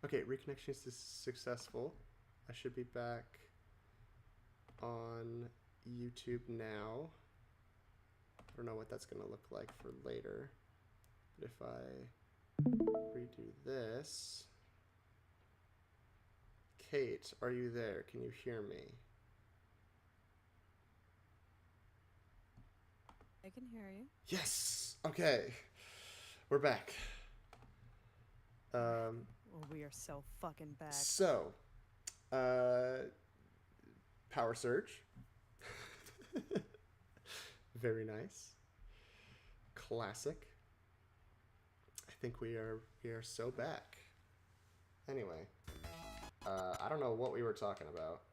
Okay, reconnection is successful. I should be back on YouTube now. I don't know what that's going to look like for later. But if I redo this... Kate, are you there? Can you hear me? I can hear you. Yes! Okay. We're back. Well, we are so fucking back. So, power surge. Very nice. Classic. I think we are so back. Anyway, I don't know what we were talking about.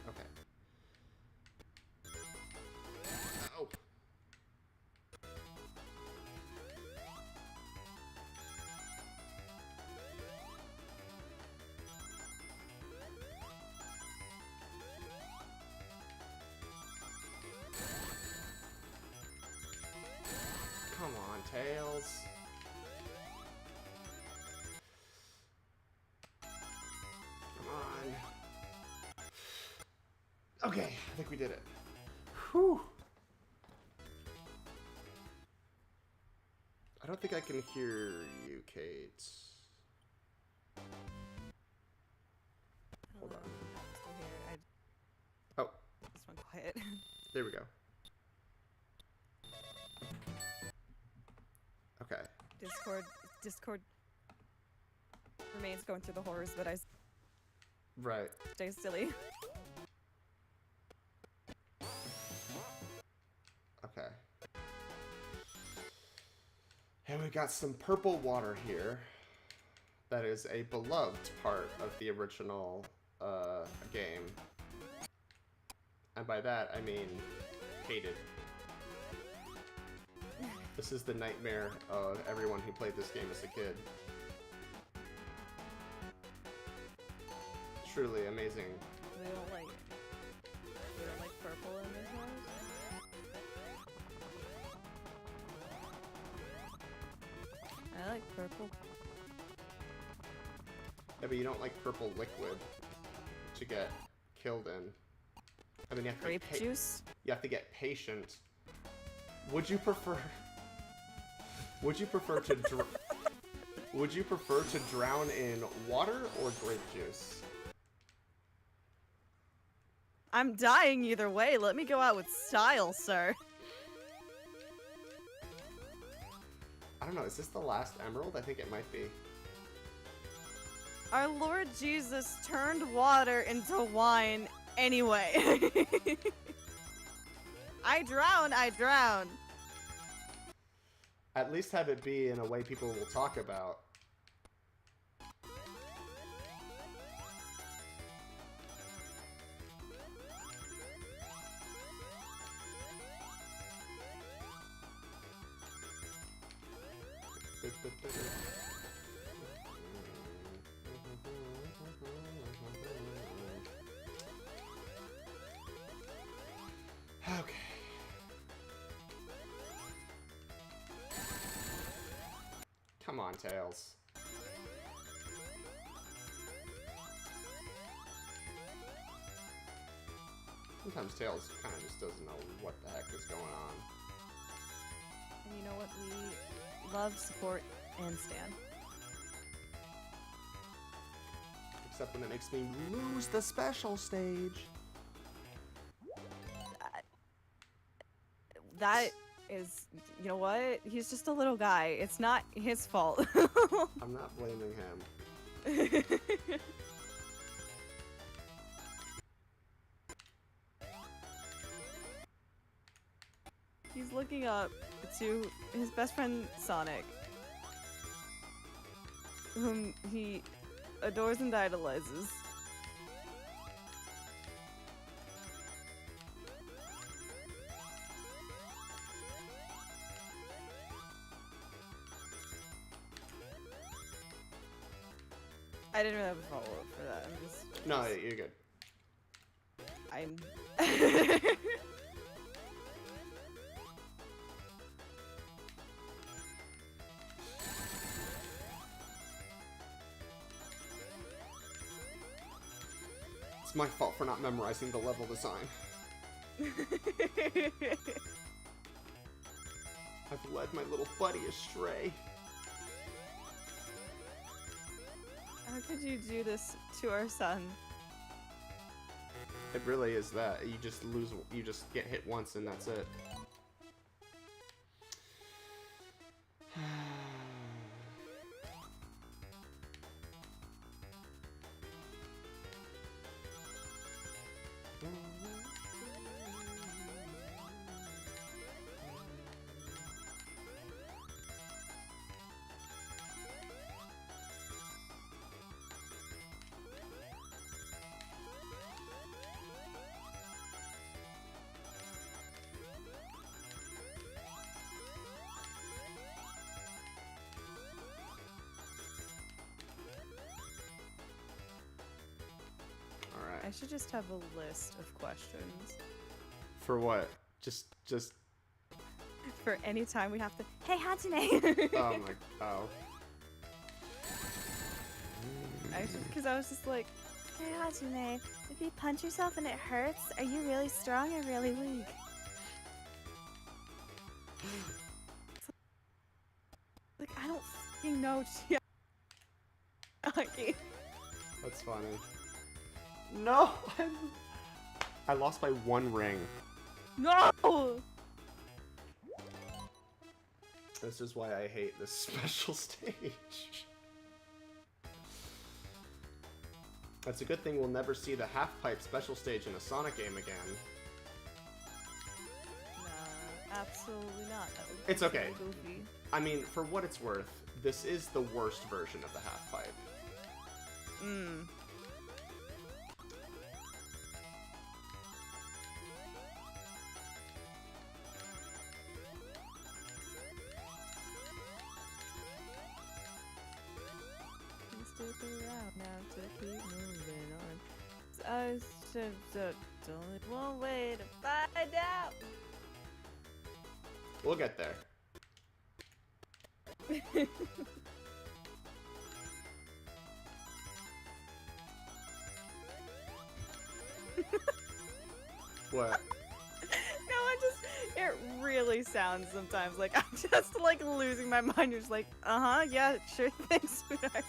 Okay. Oh. Come on, Tails. Come on. Okay, I think we did it. Whew. I don't think I can hear you, Kate. Hold on. I'm still here. Oh. Just went quiet. There we go. Okay. Discord remains going through the horrors, but I Right. stay silly. Okay. And we got some purple water here. That is a beloved part of the original game. And by that, I mean hated. This is the nightmare of everyone who played this game as a kid. Truly amazing. We don't like purple in this house. I like purple. Yeah, but you don't like purple liquid to get killed in. I mean, you have to Grape juice? You have to get patient. Would you prefer? Would you prefer to? Would you prefer to drown in water or grape juice? I'm dying either way. Let me go out with style, sir. I don't know. Is this the last emerald? I think it might be. Our Lord Jesus turned water into wine anyway. I drown. At least have it be in a way people will talk about. Okay. Come on, Tails. Sometimes Tails kind of just doesn't know what the heck is going on. And you know what? We love, support, and stand. Except when it makes me lose the special stage. is, you know what? He's just a little guy. It's not his fault. I'm not blaming him. He's looking up to his best friend Sonic, whom he adores and idolizes. I didn't really have a follow-up for that. I'm just... No, you're good. I'm... It's my fault for not memorizing the level design. I've led my little buddy astray. How could you do this to our son? It really is that. You just lose, you just get hit once and that's it. I should just have a list of questions. For what? Just... For any time we have to... Hey, Hatsune! Oh my... Oh. Because I was just like... Hey, Hatsune, if you punch yourself and it hurts, are you really strong or really weak? Like, I don't fucking know, Chiaki. That's funny. No! I lost by 1 ring. No! This is why I hate this special stage. That's a good thing we'll never see the half-pipe special stage in a Sonic game again. Nah, absolutely not. That would It's okay. so goofy. I mean, for what it's worth, this is the worst version of the half-pipe. Mmm. Stick around now to keep moving on. So I there's only one way to find out. We'll get there. What? No, it really sounds sometimes like I'm just like losing my mind. You're just like, yeah, sure thing, sweetheart.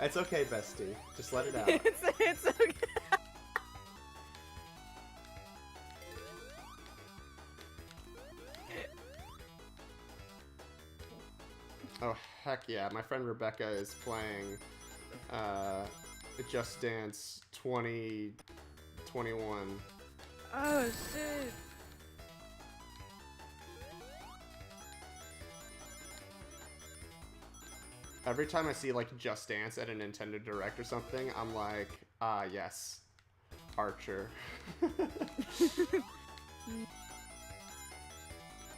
It's okay, bestie. Just let it out. It's okay. Oh, heck yeah. My friend Rebecca is playing Just Dance 2021. Oh, shit. Every time I see, like, Just Dance at a Nintendo Direct or something, I'm like, ah, yes. Archer.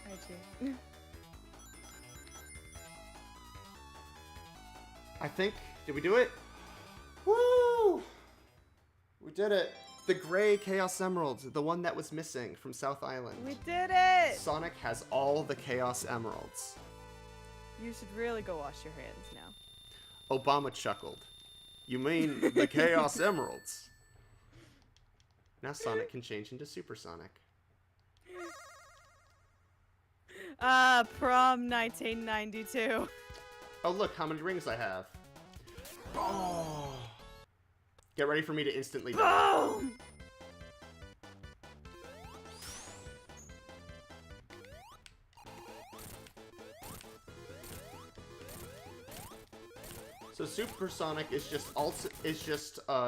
Archie. I think... Did we do it? Woo! We did it. The gray Chaos Emerald, the one that was missing from South Island. We did it! Sonic has all the Chaos Emeralds. You should really go wash your hands now. Obama chuckled. You mean the Chaos Emeralds? Now Sonic can change into Super Sonic. Prom 1992. Oh, look how many rings I have. Oh. Get ready for me to instantly die. Boom! So Supersonic is just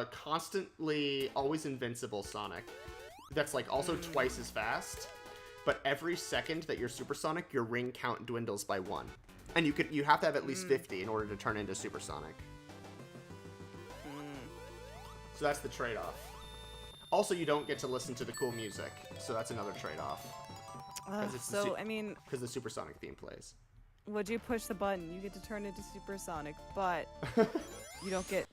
constantly always invincible Sonic. That's like also twice as fast. But every second that you're Supersonic, your ring count dwindles by 1. And you have to have at least 50 in order to turn into Supersonic. So that's the trade-off. Also, you don't get to listen to the cool music, so that's another trade-off. Because the Supersonic theme plays. Would you push the button? You get to turn into Supersonic, but you don't get.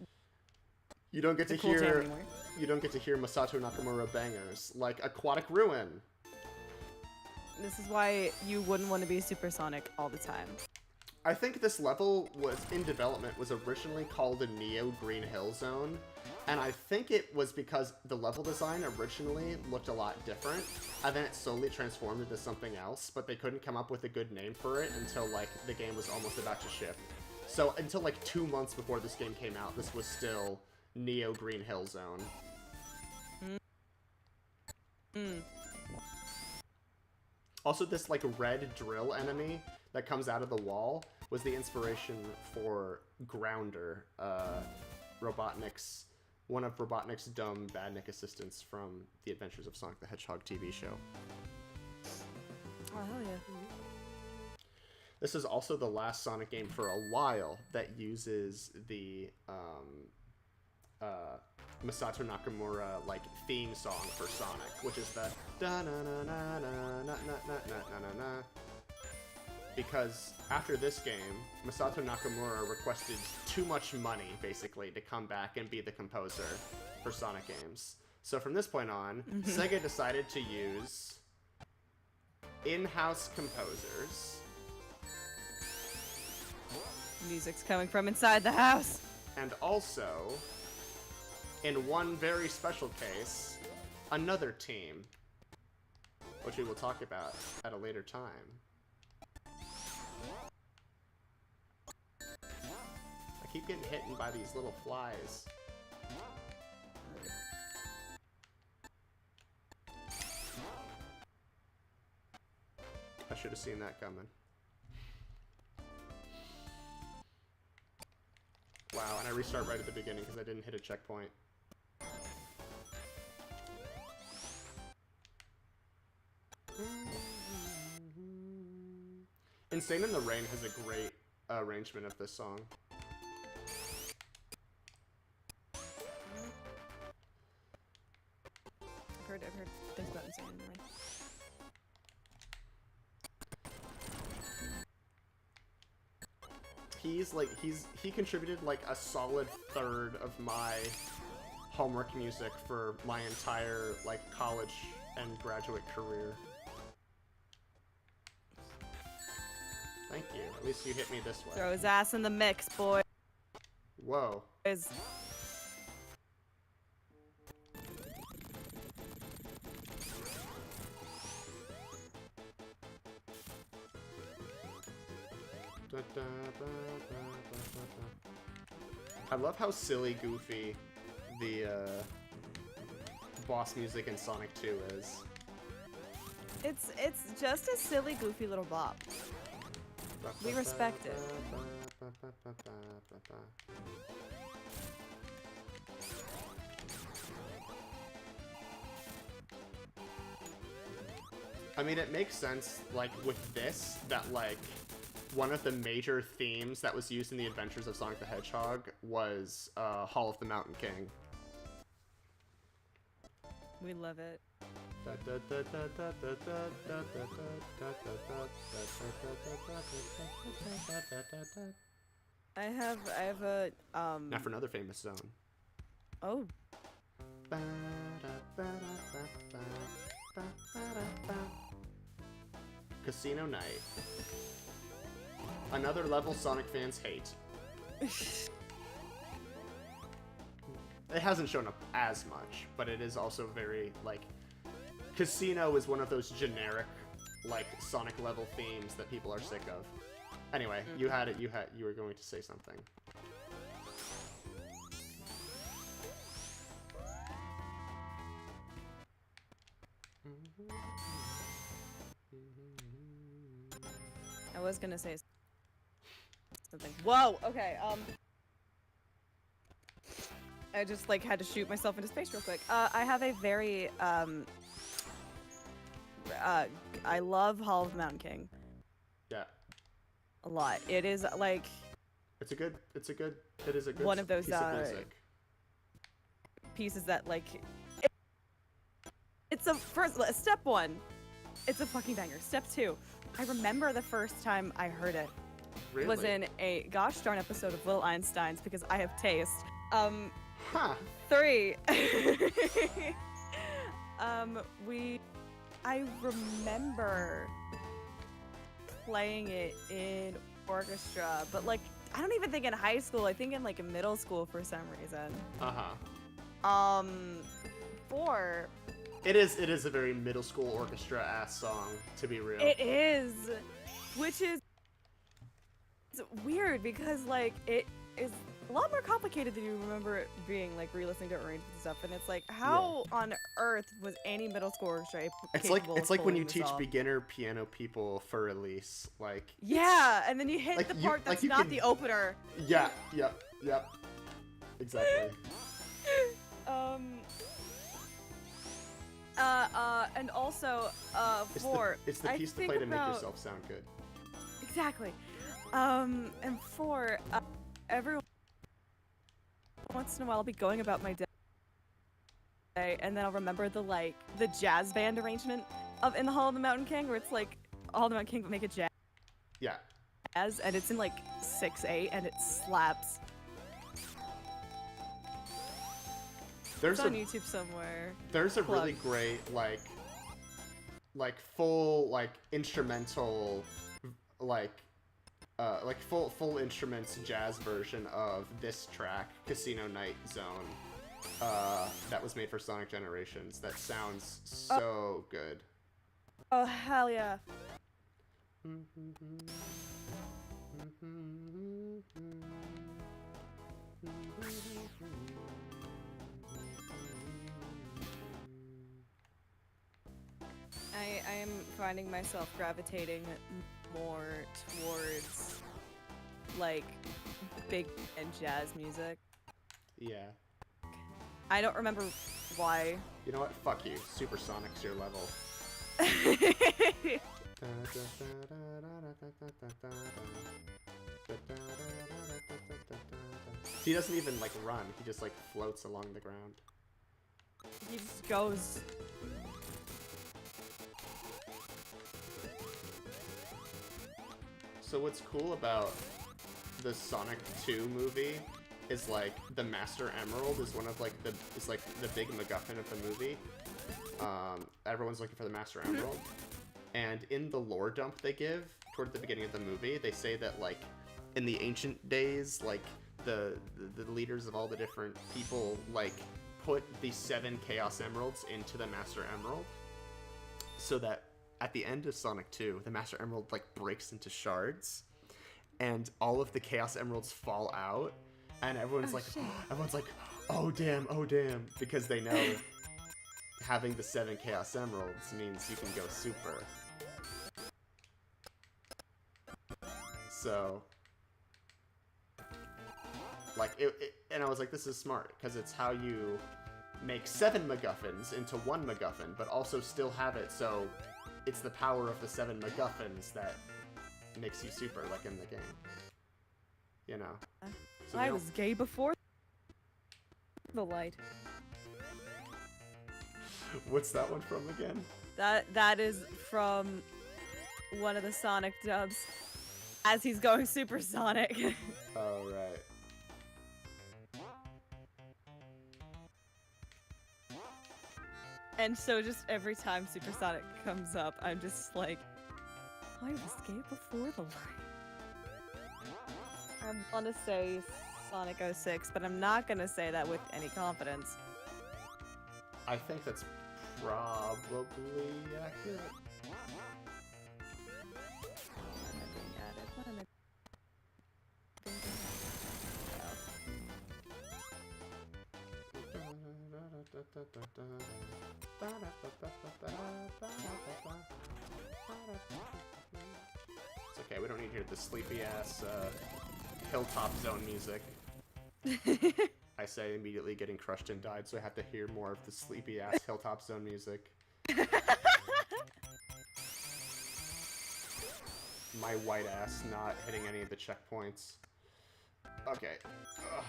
You don't get to cool hear. anymore. You don't get to hear Masato Nakamura bangers like Aquatic Ruin. This is why you wouldn't want to be Supersonic all the time. I think this level was in development was originally called a Neo Green Hill Zone, and I think it was because the level design originally looked a lot different, and then it slowly transformed into something else, but they couldn't come up with a good name for it until, like, the game was almost about to ship. So until, like, 2 months before this game came out, this was still Neo Green Hill Zone. Also, this, like, red drill enemy that comes out of the wall was the inspiration for Grounder, Robotnik's, one of Robotnik's dumb badnik assistants from The Adventures of Sonic the Hedgehog TV show. Oh, hell yeah. This is also the last Sonic game for a while that uses the Masato Nakamura like theme song for Sonic, which is the da na na na na na na na na na. Because after this game, Masato Nakamura requested too much money, basically, to come back and be the composer for Sonic games. So from this point on, Sega decided to use in-house composers. Music's coming from inside the house. And also, in one very special case, another team, which we will talk about at a later time. I keep getting hit by these little flies. I should have seen that coming. Wow, and I restart right at the beginning because I didn't hit a checkpoint. Insane in the Rain has a great arrangement of this song. I've heard things about Insane in the Rain. He contributed like a solid third of my homework music for my entire like college and graduate career. Thank you. At least you hit me this way. Throw his ass in the mix, boy. Whoa. I love how silly goofy the boss music in Sonic 2 is. It's just a silly, goofy little bop. We respect it. I mean, it makes sense, like, with this, that, like, one of the major themes that was used in The Adventures of Sonic the Hedgehog was Hall of the Mountain King. We love it. I have a Now for another famous zone. Oh. Casino Night. Another level Sonic fans hate. It hasn't shown up as much, but it is also very, like... Casino is one of those generic, like, Sonic level themes that people are sick of. Anyway, you had it, you were going to say something. I was gonna say something. Whoa, okay, I just like had to shoot myself into space real quick. I have a very I love Hall of the Mountain King Yeah. a lot. It is like It is a good one of those piece of music. pieces that like it's a first step one. It's a fucking banger. Step two, I remember the first time I heard it. Really? Was in a gosh darn episode of Little Einsteins because I have taste. Huh. 3. I remember playing it in orchestra, but like I don't even think in high school. I think in like middle school for some reason. Uh-huh. 4. It is a very middle school orchestra ass song, to be real. It is, which is weird because like it is a lot more complicated than you remember it being, like re-listening to arrangements and stuff. And it's like, how on earth was any middle school orchestra It's like when you teach beginner piano people for release, like yeah, and then you hit like the part that's you not can- the opener. Yeah, yep, exactly. And also, It's 4. it's the I piece to think play to make about- yourself sound good. Exactly. And 4, every once in a while I'll be going about my day, and then I'll remember the jazz band arrangement of In the Hall of the Mountain King, where it's like Hall of the Mountain King but make it jazz, Yeah. and it's in like 6/8, and it slaps. There's It's on a YouTube somewhere. there's a Plug. really great full instrumental full instruments jazz version of this track, Casino Night Zone, that was made for Sonic Generations. That sounds so good. Oh hell yeah! I am finding myself gravitating more towards like big and jazz music. Yeah. I don't remember why. You know what? Fuck you. Supersonic's your level. He doesn't even run. He just floats along the ground. He just goes. So what's cool about the Sonic 2 movie is the Master Emerald is one of the big MacGuffin of the movie. Everyone's looking for the Master Emerald, and in the lore dump they give toward the beginning of the movie, they say that in the ancient days, the leaders of all the different people put the 7 Chaos Emeralds into the Master Emerald, so that at the end of Sonic 2, the Master Emerald breaks into shards, and all of the Chaos Emeralds fall out, and everyone's oh damn, because they know having the 7 Chaos Emeralds means you can go super. So, and I was like, this is smart, because it's how you make 7 MacGuffins into 1 MacGuffin, but also still have it so it's the power of the 7 MacGuffins that makes you super, in the game. You know? So I was gay before the light. What's that one from again? That is from one of the Sonic dubs as he's going supersonic. Oh, right. And so just every time supersonic comes up, I'm just like, I was gay before the light. I want to say Sonic 06, but I'm not going to say that with any confidence. I think that's probably accurate. Why am I being added? Why am I being It's okay, we don't need to hear the sleepy ass Hilltop Zone music. I I say immediately getting crushed and died, so I have to hear more of the sleepy ass Hilltop Zone music. My white ass not hitting any of the checkpoints. Okay. Ugh.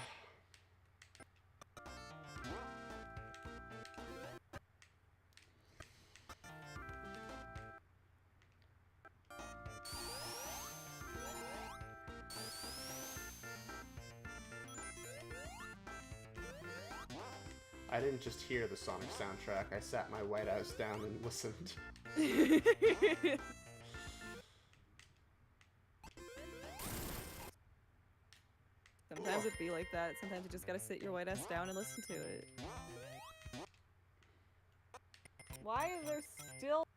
I didn't just hear the Sonic soundtrack, I sat my white ass down and listened. Sometimes it'd be like that. Sometimes you just gotta sit your white ass down and listen to it. Why is there still...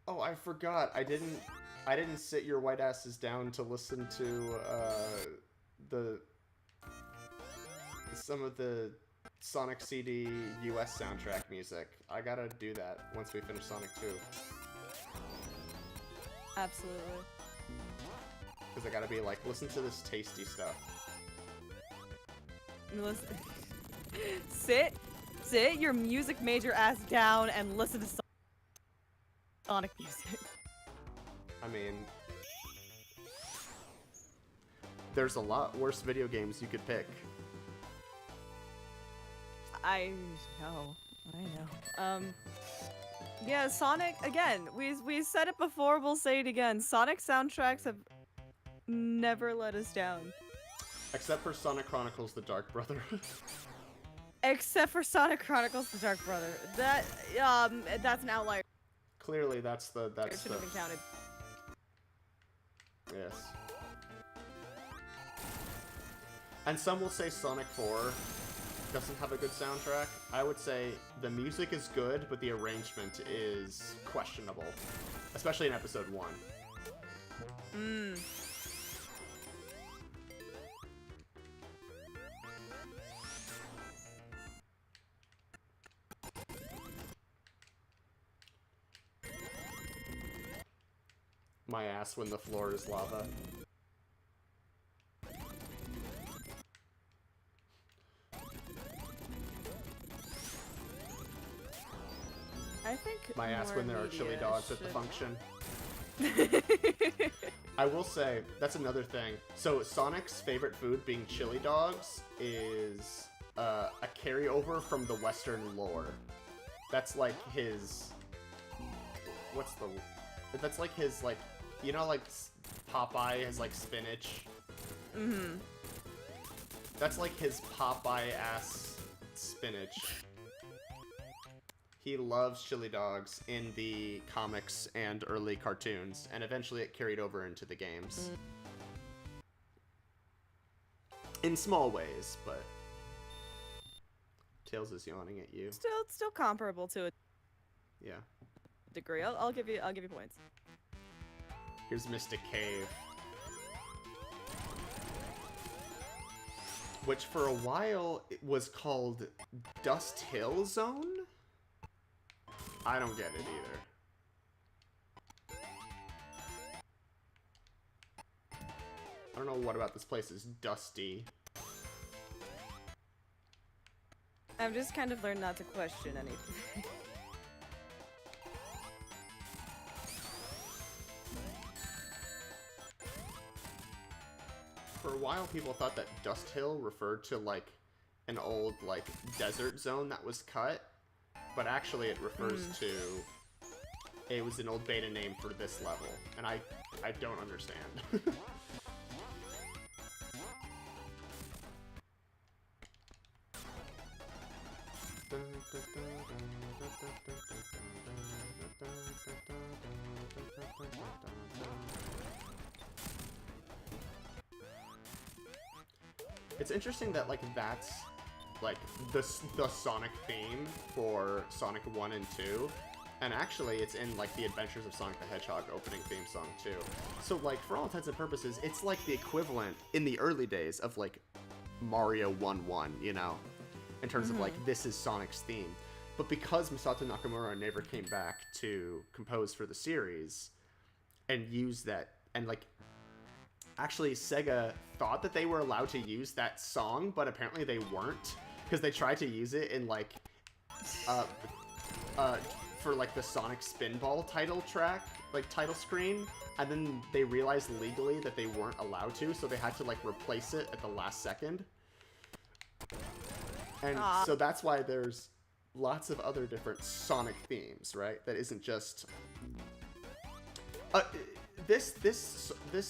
Oh, I forgot. I didn't sit your white asses down to listen to some of the Sonic CD US soundtrack music. I gotta do that once we finish Sonic 2. Absolutely. Because I gotta be like, listen to this tasty stuff. Listen. Sit your music major ass down and listen to Sonic music. I mean, there's a lot worse video games you could pick. I know. Yeah, Sonic, again, we said it before, we'll say it again. Sonic soundtracks have never let us down. Except for Sonic Chronicles The Dark Brother. Except for Sonic Chronicles The Dark Brother. That's an outlier. Clearly it should have been counted. Yes. And some will say Sonic 4 doesn't have a good soundtrack. I would say the music is good, but the arrangement is questionable. Especially in episode 1. My ass when the floor is lava. I think my ass when there are chili dogs at the function. should... I will say, that's another thing. So Sonic's favorite food being chili dogs is a carryover from the Western lore. That's like his... That's like his, like... You know, like, Popeye has, like, spinach? Mm-hmm. That's like his Popeye-ass spinach. He loves chili dogs in the comics and early cartoons, and eventually it carried over into the games. In small ways, but... Tails is yawning at you. Still comparable to a Yeah. degree. I'll give you points. Here's Mystic Cave. Which for a while it was called Dust Hill Zone? I don't get it either. I don't know what about this place is dusty. I've just kind of learned not to question anything. For a while, people thought that Dust Hill referred to, like, an old, like, desert zone that was cut. But actually, it refers to... It was an old beta name for this level. And I don't understand. It's interesting that, like, that's, like, the Sonic theme for Sonic 1 and 2. And actually, it's in, like, the Adventures of Sonic the Hedgehog opening theme song, too. So, like, for all intents and purposes, it's, like, the equivalent, in the early days, of, like, Mario 1-1, you know? In terms of, like, this is Sonic's theme. But because Masato Nakamura never came back to compose for the series, and use that, and, like, actually, Sega thought that they were allowed to use that song, but apparently they weren't. because they tried to use it in like for like the Sonic Spinball title track, like title screen, and then they realized legally that they weren't allowed to, so they had to like replace it at the last second. And so that's why there's lots of other different Sonic themes, right? That isn't just this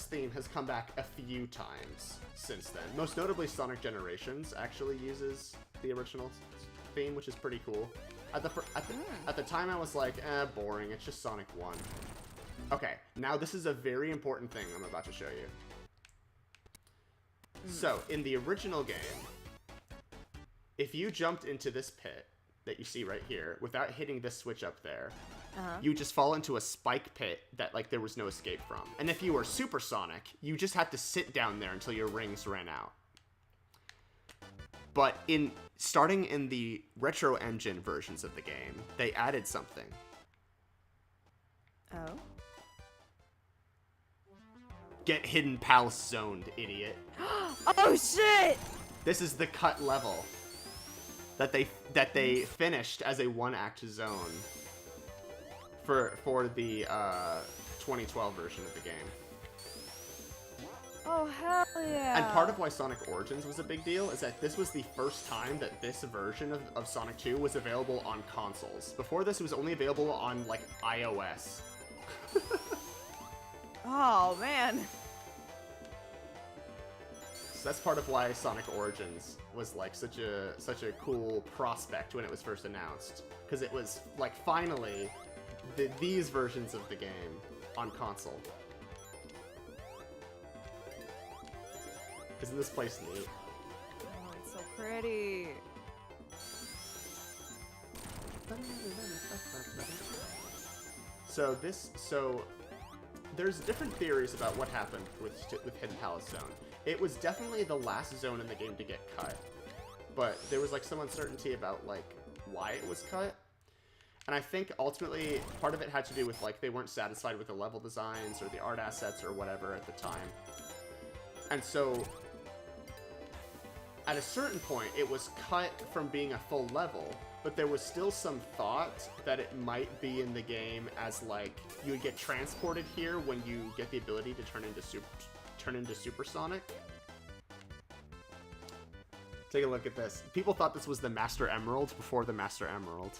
theme has come back a few times since then. Most notably, Sonic Generations actually uses the original theme, which is pretty cool. At the time, I was like, boring. It's just Sonic 1. Okay, now this is a very important thing I'm about to show you. So, in the original game, if you jumped into this pit that you see right here without hitting this switch up there, you just fall into a spike pit that like there was no escape from. And if you were Supersonic, you just had to sit down there until your rings ran out. But starting in the Retro Engine versions of the game, they added something. Oh? Get Hidden Palace zoned, idiot. Oh shit! This is the cut level that they finished as a one-act zone for the 2012 version of the game. Oh, hell yeah. And part of why Sonic Origins was a big deal is that this was the first time that this version of Sonic 2 was available on consoles. Before this, it was only available on, like, iOS. Oh, man. So that's part of why Sonic Origins was, like, such a cool prospect when it was first announced. Because it was, like, finally, these versions of the game on console. Isn't this place neat? Oh, it's so pretty. So there's different theories about what happened with Hidden Palace Zone. It was definitely the last zone in the game to get cut, but there was like some uncertainty about like why it was cut. And I think ultimately part of it had to do with like they weren't satisfied with the level designs or the art assets or whatever at the time. And so at a certain point, it was cut from being a full level, but there was still some thought that it might be in the game as like you would get transported here when you get the ability to turn into Supersonic. Take a look at this. People thought this was the Master Emerald before the Master Emerald,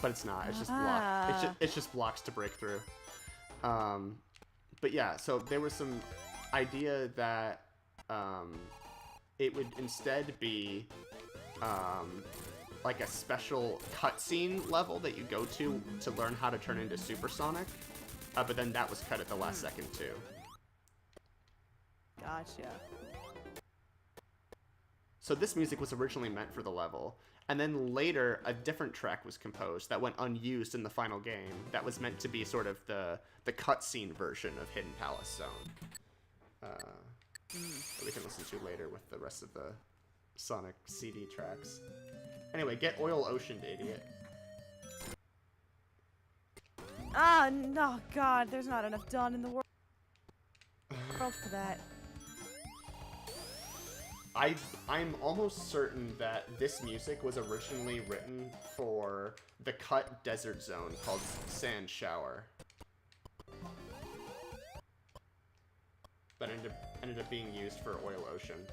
but it's not. It's just it's just blocks to break through. But yeah, so there was some idea that it would instead be like a special cutscene level that you go to learn how to turn into Supersonic, but then that was cut at the last second too. Gotcha. So this music was originally meant for the level, and then later a different track was composed that went unused in the final game that was meant to be sort of the cutscene version of Hidden Palace Zone. That we can listen to later with the rest of the Sonic CD tracks. Anyway, get Oil Oceaned, idiot. Ah, no, God, there's not enough done in the world for that. I'm almost certain that this music was originally written for the cut desert zone called Sand Shower. But ended up being used for Oil Ocean.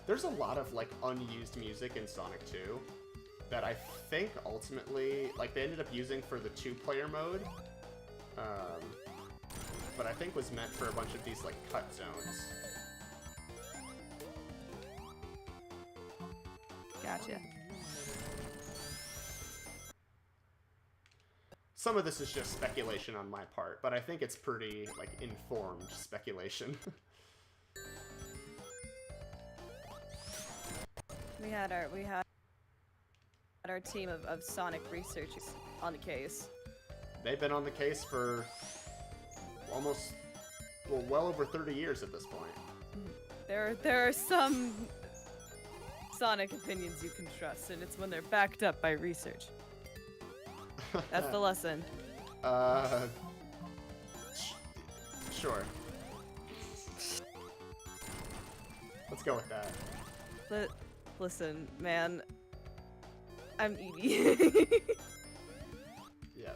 There's a lot of like unused music in Sonic 2 that I think ultimately like they ended up using for the 2-player mode, but I think was meant for a bunch of these like cut zones. Gotcha. Some of this is just speculation on my part, but I think it's pretty like informed speculation. We had our team of Sonic researchers on the case. They've been on the case for well over 30 years at this point. There are some Sonic opinions you can trust, and it's when they're backed up by research. That's the lesson. Sure. Let's go with that. Listen, man. I'm Eevee. Yeah.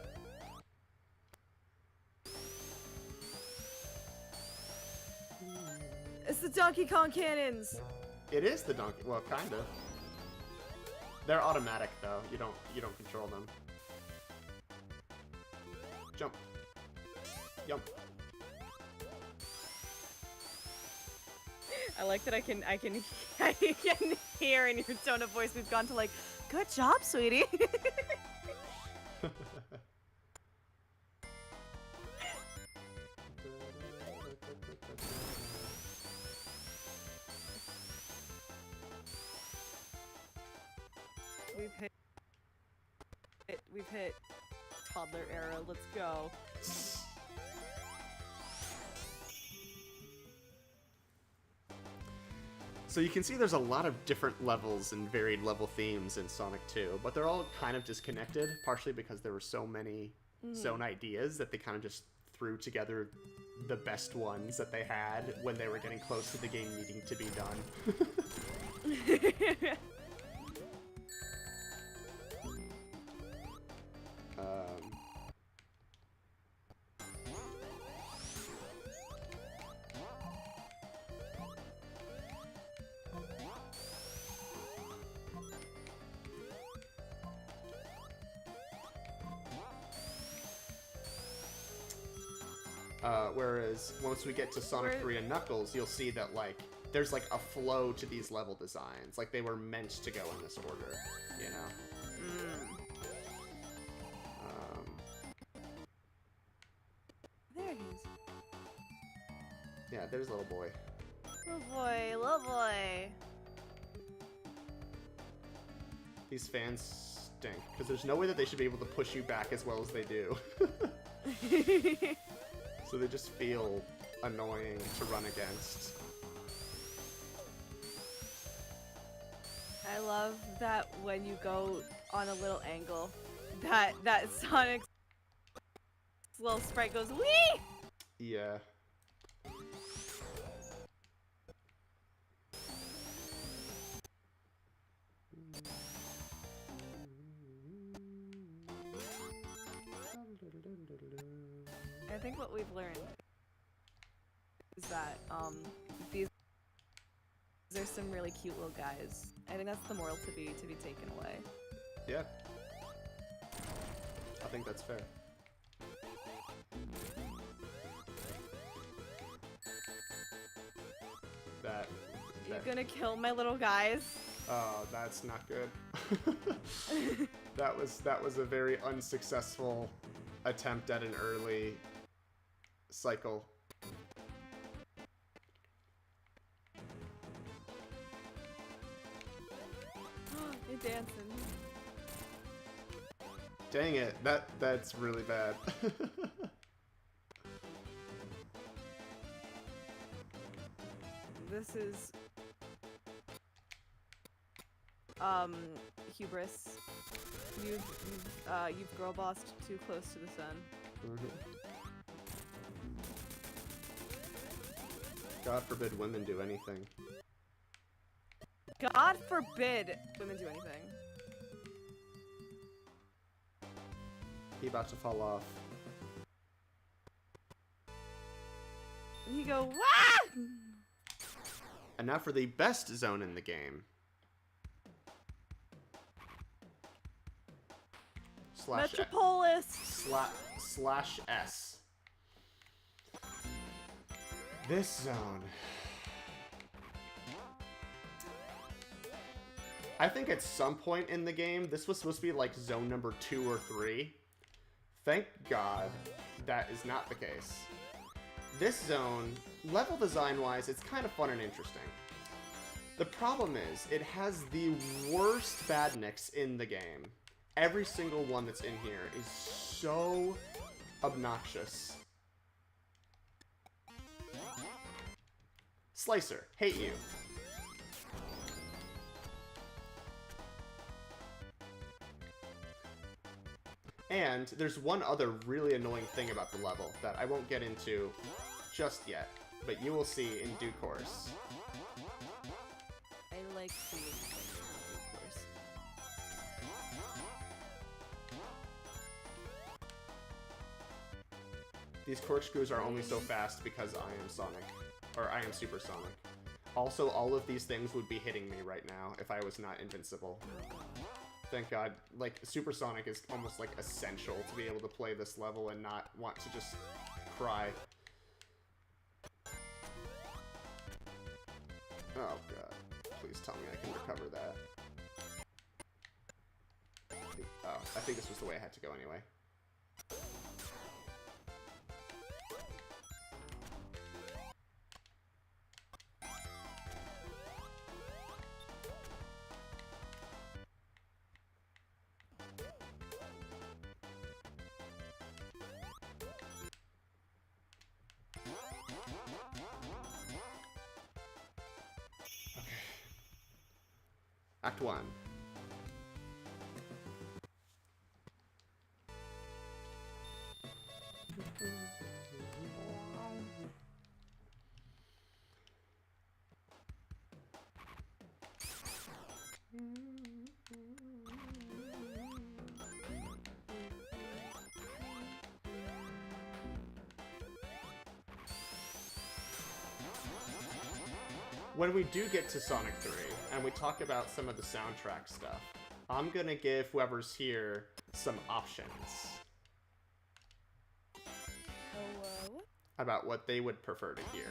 It's the Donkey Kong cannons! It is the donkey. Well, kind of. They're automatic though. You don't control them. Jump. Jump. I like that I can I can hear in your tone of voice we've gone to like, good job, sweetie. We've hit toddler era. Let's go. So you can see there's a lot of different levels and varied level themes in Sonic 2, but they're all kind of disconnected, partially because there were so many zone ideas that they kind of just threw together the best ones that they had when they were getting close to the game needing to be done. Whereas once we get to Sonic 3 and Knuckles, you'll see that like there's like a flow to these level designs. Like they were meant to go in this order, you know? There he is. Yeah, there's little boy. Little boy, little boy. These fans stink, because there's no way that they should be able to push you back as well as they do. So they just feel annoying to run against. I love that when you go on a little angle, that Sonic's little sprite goes wee. Yeah. I think what we've learned is that these are some really cute little guys. I think that's the moral to be taken away. Yeah. I think that's fair. You're gonna kill my little guys? Oh, that's not good. That was a very unsuccessful attempt at an early cycle. You're dancing. Dang it, that's really bad. This is hubris. You've girl bossed too close to the sun. God forbid women do anything. God forbid women do anything. He about to fall off. And you go, wah! And now for the best zone in the game. Slash Metropolis! slash S. This zone. I think at some point in the game, this was supposed to be like zone number 2 or 3. Thank God that is not the case. This zone, level design-wise, it's kind of fun and interesting. The problem is, it has the worst badniks in the game. Every single one that's in here is so obnoxious. Slicer, hate you. And there's one other really annoying thing about the level that I won't get into just yet, but you will see in due course. I like the course. These corkscrews are only so fast because I am Sonic. Or I am Supersonic. Also, all of these things would be hitting me right now if I was not invincible. Thank God. Like, Supersonic is almost, like, essential to be able to play this level and not want to just cry. Oh, God. Please tell me I can recover that. Oh, I think this was the way I had to go anyway. Act 1. When we do get to Sonic 3, and we talk about some of the soundtrack stuff, I'm gonna give whoever's here some options about what they would prefer to hear.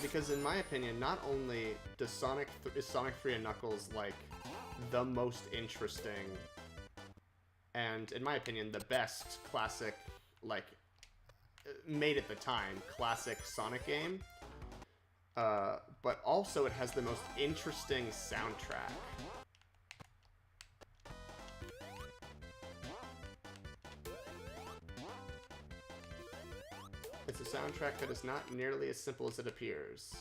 Because in my opinion, not only does is Sonic 3 and Knuckles like the most interesting and, in my opinion, the best classic, like, made at the time, classic Sonic game. But also it has the most interesting soundtrack. It's a soundtrack that is not nearly as simple as it appears.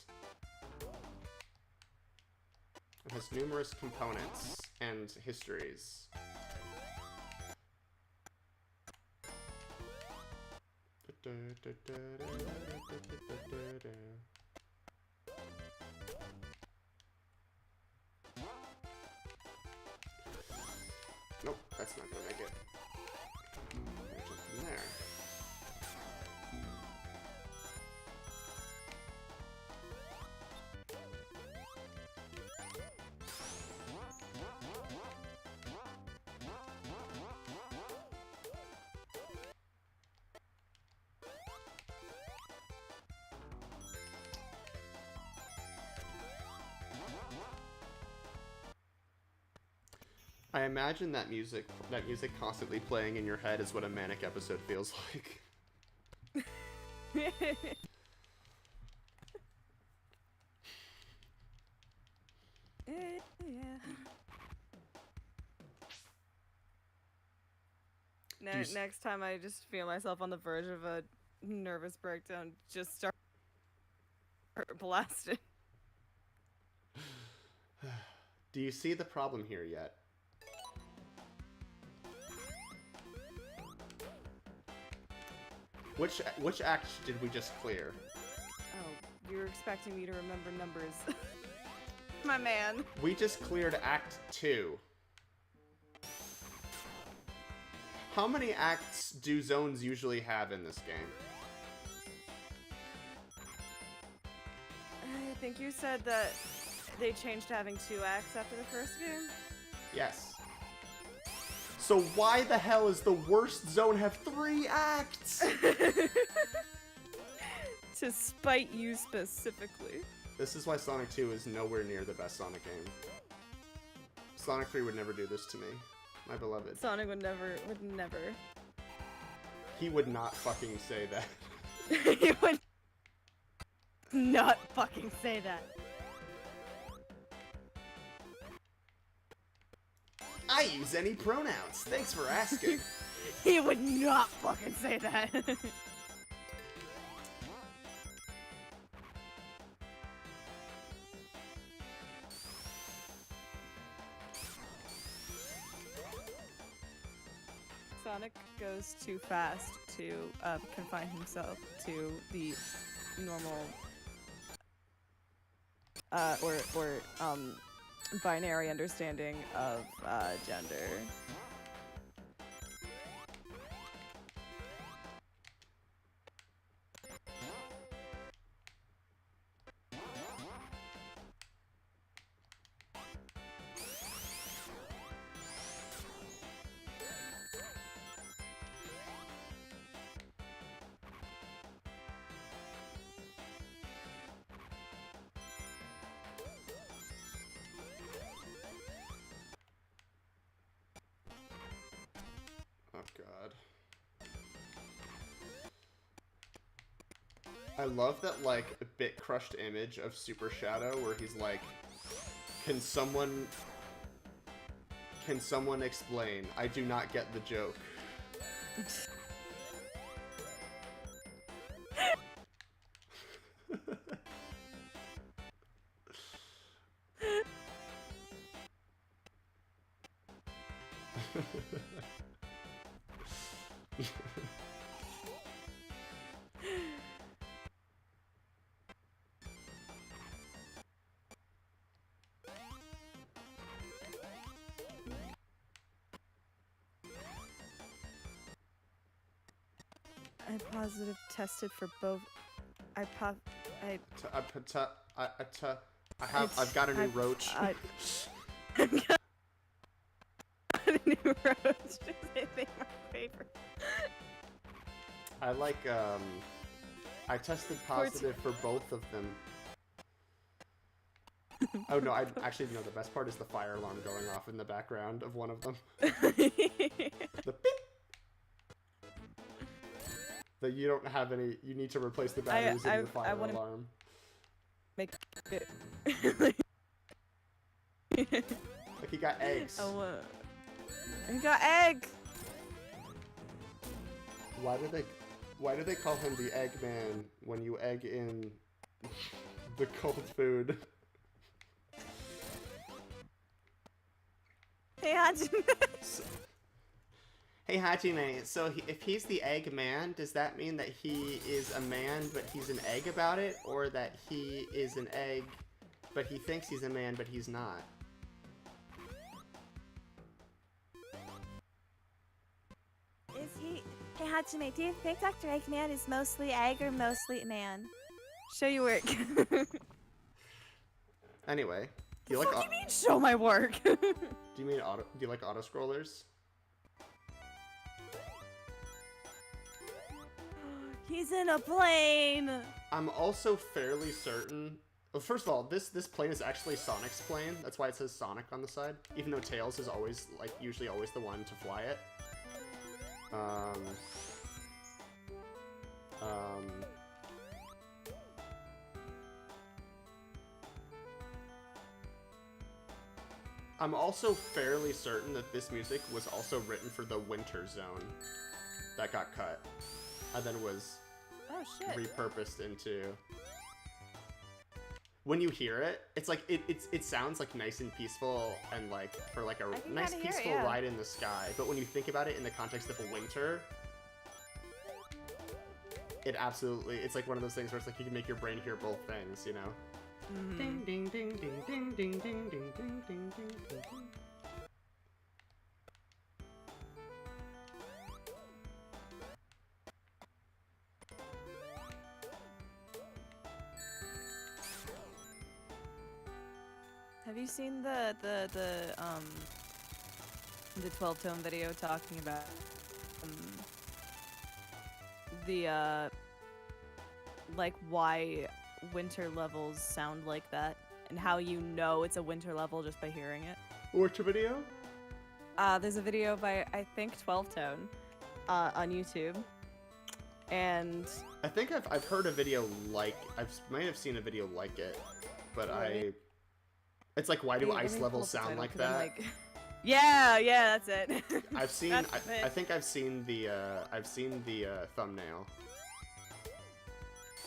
It has numerous components and histories. Nope, that's not gonna make it. Jump in there. I imagine that music constantly playing in your head is what a manic episode feels like. Yeah. Next time I just feel myself on the verge of a nervous breakdown, just start blasting. Do you see the problem here yet? Which act did we just clear? Oh, you're expecting me to remember numbers. My man. We just cleared Act 2. How many acts do zones usually have in this game? I think you said that they changed to having 2 acts after the first game? Yes. So why the hell is the worst zone have 3 acts? To spite you specifically. This is why Sonic 2 is nowhere near the best Sonic game. Sonic 3 would never do this to me. My beloved. Sonic would never. He would not fucking say that. He would not fucking say that. I use any pronouns. Thanks for asking. He would not fucking say that. Sonic goes too fast to confine himself to the normal or binary understanding of gender. Oh god. I love that, like, bit crushed image of Super Shadow where he's like, Can someone explain? I do not get the joke. I positive tested for both. I've got a new roach. I've got a new roach. Just hitting my favorite. I like, I tested positive for both of them. Oh no, actually, no, the best part is the fire alarm going off in the background of one of them. The beep! That you don't have any, you need to replace the batteries in your fire alarm. Make it. Like, he got eggs. Oh, he got eggs! Why do they call him the Eggman when you egg in the cold food? Hey, Hajime. Hey, Hajime, so if he's the Eggman, does that mean that he is a man, but he's an egg about it? Or that he is an egg, but he thinks he's a man, but he's not? Is he... Hey, Hajime, do you think Dr. Eggman is mostly egg or mostly man? Show your work. Anyway, do you like... What do you mean, show my work? Do you like auto-scrollers? He's in a plane! I'm also fairly certain... Well, first of all, this plane is actually Sonic's plane. That's why it says Sonic on the side. Even though Tails is always, like, usually always the one to fly it. I'm also fairly certain that this music was also written for the Winter Zone that got cut and then was repurposed into... When you hear it, it's like it sounds like nice and peaceful and like for like a nice peaceful ride in the sky. But when you think about it in the context of a winter, it absolutely, it's like one of those things where it's like you can make your brain hear both things, you know? Mm-hmm. Ding ding ding ding ding ding ding ding ding ding ding ding. Have you seen the 12-tone video talking about the like why winter levels sound like that and how you know it's a winter level just by hearing it? Which video? There's a video by I think 12-tone on YouTube, and I think I've heard a video like might have seen a video like it, but it's like, why do ice levels sound like that? Like, yeah, that's it. I've seen. I think I've seen the thumbnail,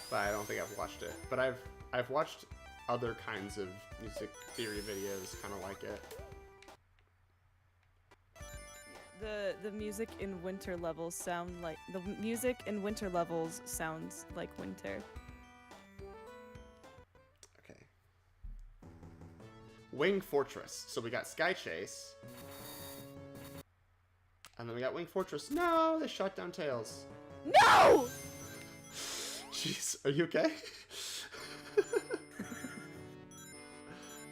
but I don't think I've watched it. But I've watched other kinds of music theory videos, kind of like it. The music in winter levels sounds like winter. Okay. Wing Fortress. So we got Sky Chase. And then we got Wing Fortress. No, they shot down Tails. No! Jeez, are you okay?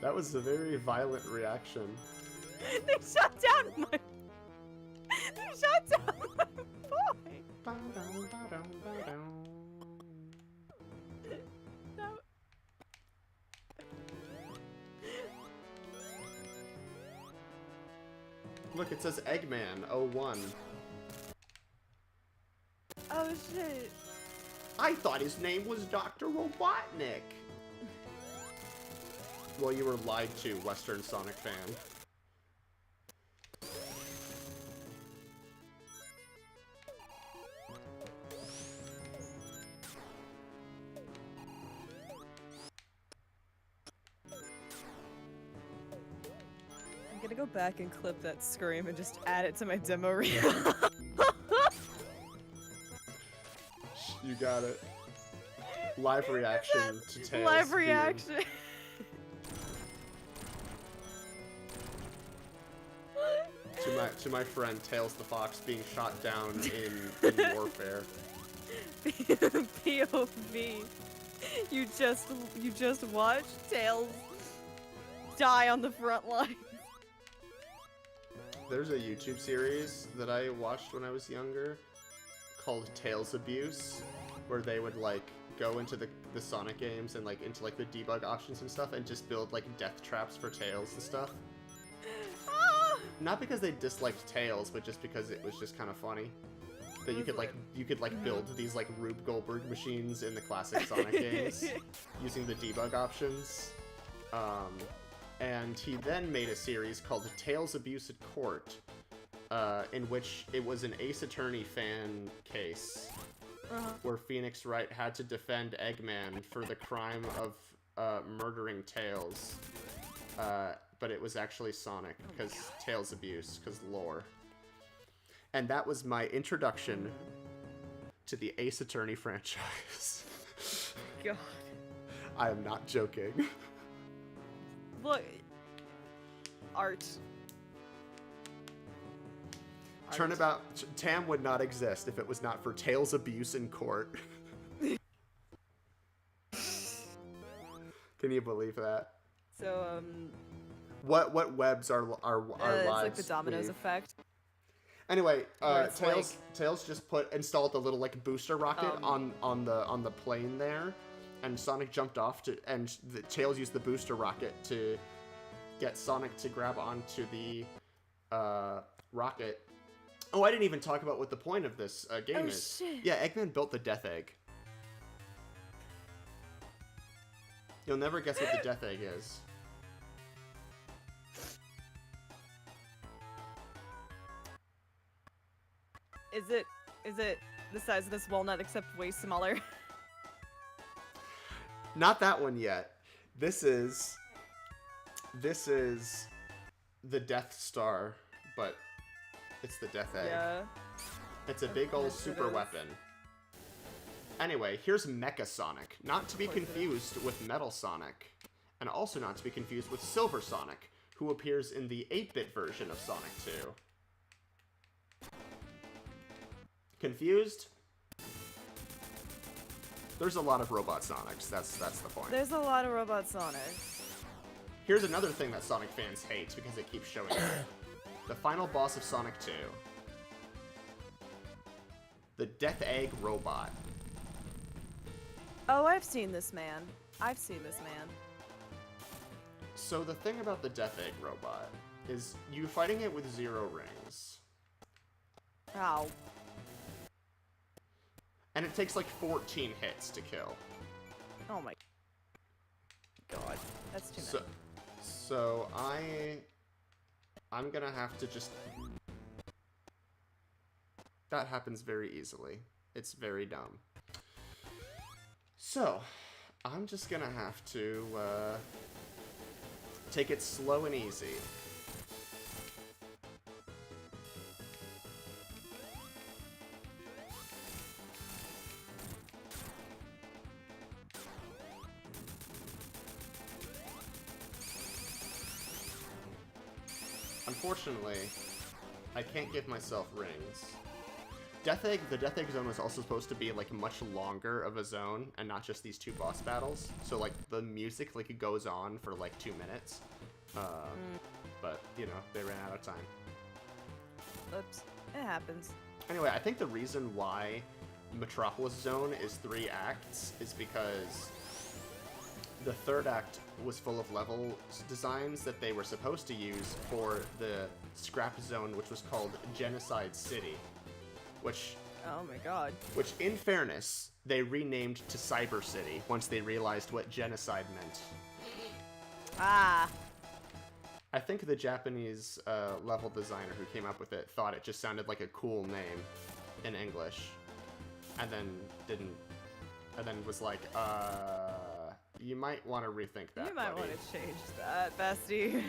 That was a very violent reaction. They shot down my... They shot down my boy! No. Look, it says Eggman 01. Oh shit. I thought his name was Dr. Robotnik. Well, you were lied to, Western Sonic fan. I'm gonna go back and clip that scream and just add it to my demo reel. You got it. Live reaction to Tails. Live reaction. To my friend Tails the Fox being shot down in warfare. POV. You just watched Tails die on the front line. There's a YouTube series that I watched when I was younger called Tails Abuse, where they would like go into the Sonic games and like into like the debug options and stuff and just build like death traps for Tails and stuff. Not because they disliked Tails, but just because it was just kind of funny that you could like build these like Rube Goldberg machines in the classic Sonic games using the debug options. And he then made a series called Tails Abuse at Court, in which it was an Ace Attorney fan case where Phoenix Wright had to defend Eggman for the crime of murdering Tails. But it was actually Sonic, because Tails Abuse, because lore. And that was my introduction to the Ace Attorney franchise. God. I am not joking. Look. Art. Turnabout. Tam would not exist if it was not for Tails Abuse in Court. Can you believe that? So, What webs are lives? it's like the dominoes leave? effect. Anyway, it's Tails just installed the little like booster rocket on the plane there, and Sonic jumped off and Tails used the booster rocket to get Sonic to grab onto the rocket. Oh, I didn't even talk about what the point of this game is. Shit. Yeah, Eggman built the Death Egg. You'll never guess what the Death Egg is. Is it the size of this walnut except way smaller? Not that one yet. This is the Death Star, but it's the Death Egg. Yeah. It's a big old super weapon. Anyway, here's Mecha Sonic, not to be confused with Metal Sonic, and also not to be confused with Silver Sonic, who appears in the 8-bit version of Sonic 2. Confused? There's a lot of Robot Sonics, that's the point. There's a lot of Robot Sonics. Here's another thing that Sonic fans hate because it keeps showing up. The final boss of Sonic 2. The Death Egg Robot. Oh, I've seen this man. I've seen this man. So the thing about the Death Egg Robot is you fighting it with 0 rings. Ow. And it takes like 14 hits to kill. Oh my god. That's too many. So I'm gonna have to just... That happens very easily. It's very dumb. So, I'm just gonna have to take it slow and easy. unfortunately, I can't give myself rings. The Death Egg zone was also supposed to be like much longer of a zone and not just these 2 boss battles. So like the music like it goes on for like 2 minutes. But you know, they ran out of time. Oops. It happens. Anyway, I think the reason why Metropolis Zone is 3 acts is because the 3rd act was full of level designs that they were supposed to use for the scrap zone, which was called Genocide City, which, Oh my god. which in fairness, they renamed to Cyber City once they realized what genocide meant. Ah. I think the Japanese level designer who came up with it thought it just sounded like a cool name in English, and then was like, you might want to rethink that. You might buddy. want to change that, bestie.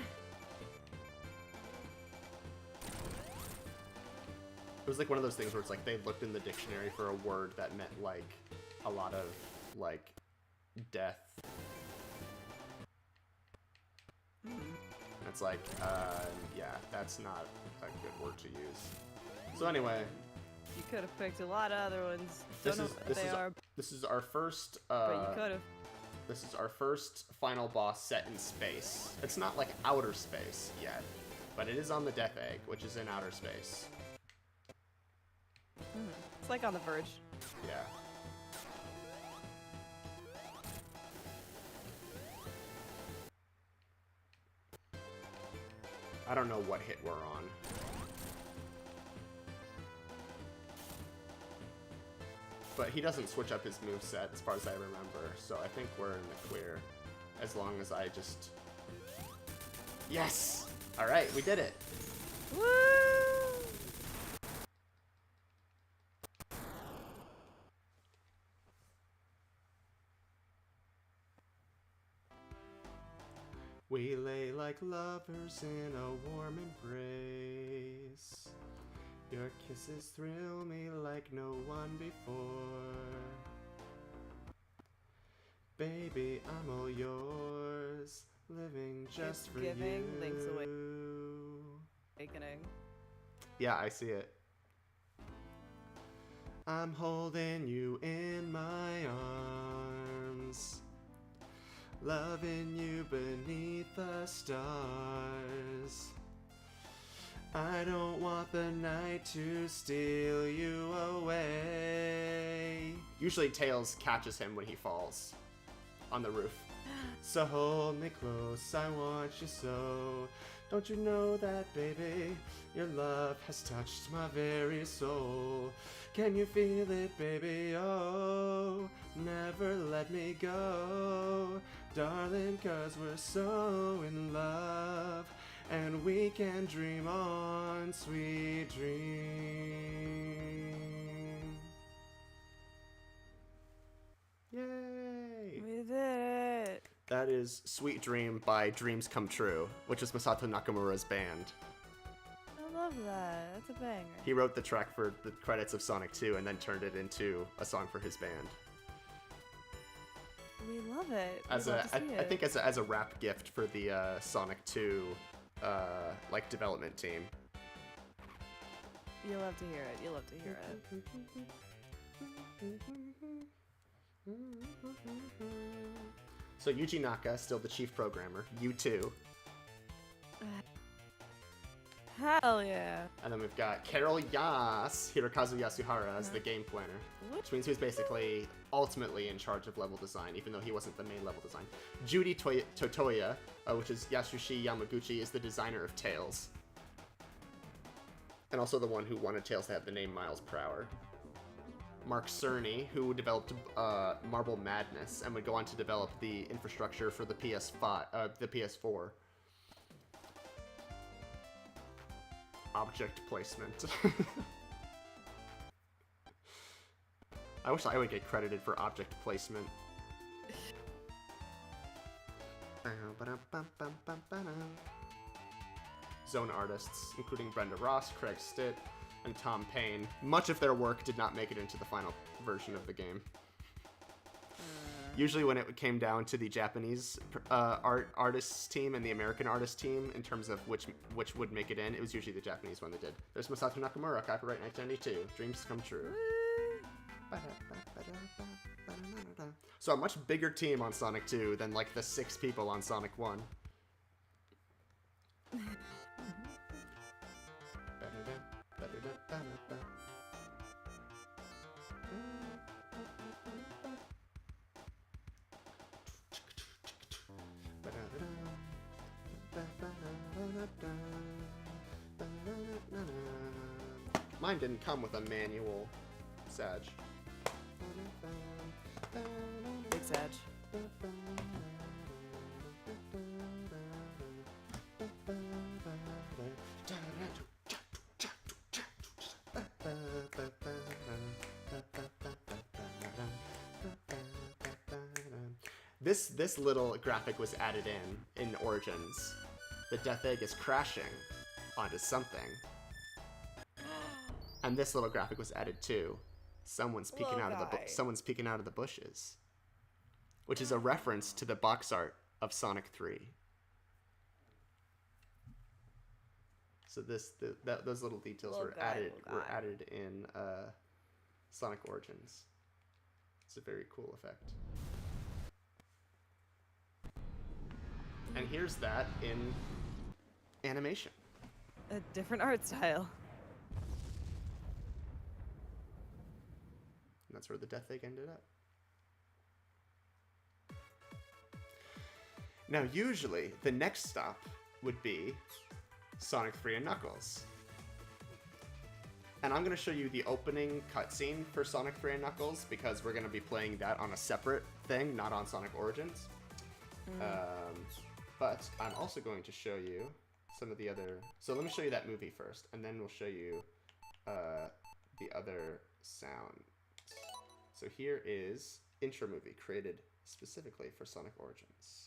It was like one of those things where it's like they looked in the dictionary for a word that meant like a lot of like death. It's like, yeah, that's not a good word to use. So anyway, You could have picked a lot of other ones. Don't know what they are, this is our first. but you could have. This is our first final boss set in space. It's not like outer space yet, but it is on the Death Egg, which is in outer space. It's like on the verge. Yeah. I don't know what hit we're on. But he doesn't switch up his moveset as far as I remember, so I think we're in the clear. As long as I just... Yes! Alright, we did it! Woo! We lay like lovers in a warm embrace. Your kisses thrill me like no one before. Baby, I'm all yours, living just It's for giving you. Link's Awakening. Yeah, I see it. I'm holding you in my arms, loving you beneath the stars. I don't want the night to steal you away. Usually Tails catches him when he falls on the roof. So hold me close, I want you so. Don't you know that, baby? Your love has touched my very soul. Can you feel it, baby? Oh, never let me go, darling, 'cause we're so in love. And we can dream on, sweet dream. Yay! We did it. That is Sweet Dream by Dreams Come True, which is Masato Nakamura's band. I love that. That's a banger. He wrote the track for the credits of Sonic 2 and then turned it into a song for his band. We love it. I think as a rap gift for the Sonic 2 like development team. You'll love to hear it. You'll love to hear it. So Yuji Naka, still the chief programmer. You too. Hell yeah. And then we've got Carol Yas, Hirokazu Yasuhara as the game planner. Which means he was basically ultimately in charge of level design, even though he wasn't the main level design. Judy Totoya, which is Yasushi Yamaguchi, is the designer of Tails. And also the one who wanted Tails to have the name miles per hour. Mark Cerny, who developed Marble Madness and would go on to develop the infrastructure for the PS4. Object placement. I wish I would get credited for object placement. Zone artists, including Brenda Ross, Craig Stitt, and Tom Payne. Much of their work did not make it into the final version of the game. Usually when it came down to the Japanese artists team and the American artist team in terms of which would make it in, it was usually the Japanese one that did. There's Masato Nakamura, copyright 1992. Dreams come true. So a much bigger team on Sonic 2 than like the 6 people on Sonic 1. Mine didn't come with a manual, Sag. Big Sag. This little graphic was added in Origins. The Death Egg is crashing onto something. And this little graphic was added too. Someone's peeking out of the bushes, which is a reference to the box art of Sonic 3. So those little details were added in Sonic Origins. It's a very cool effect. And here's that in animation. A different art style. And that's where the Death Egg ended up. Now, usually, the next stop would be Sonic 3 and Knuckles. And I'm going to show you the opening cutscene for Sonic 3 and Knuckles, because we're going to be playing that on a separate thing, not on Sonic Origins. But I'm also going to show you some of the other... So let me show you that movie first, and then we'll show you the other sound. So here is intro movie created specifically for Sonic Origins.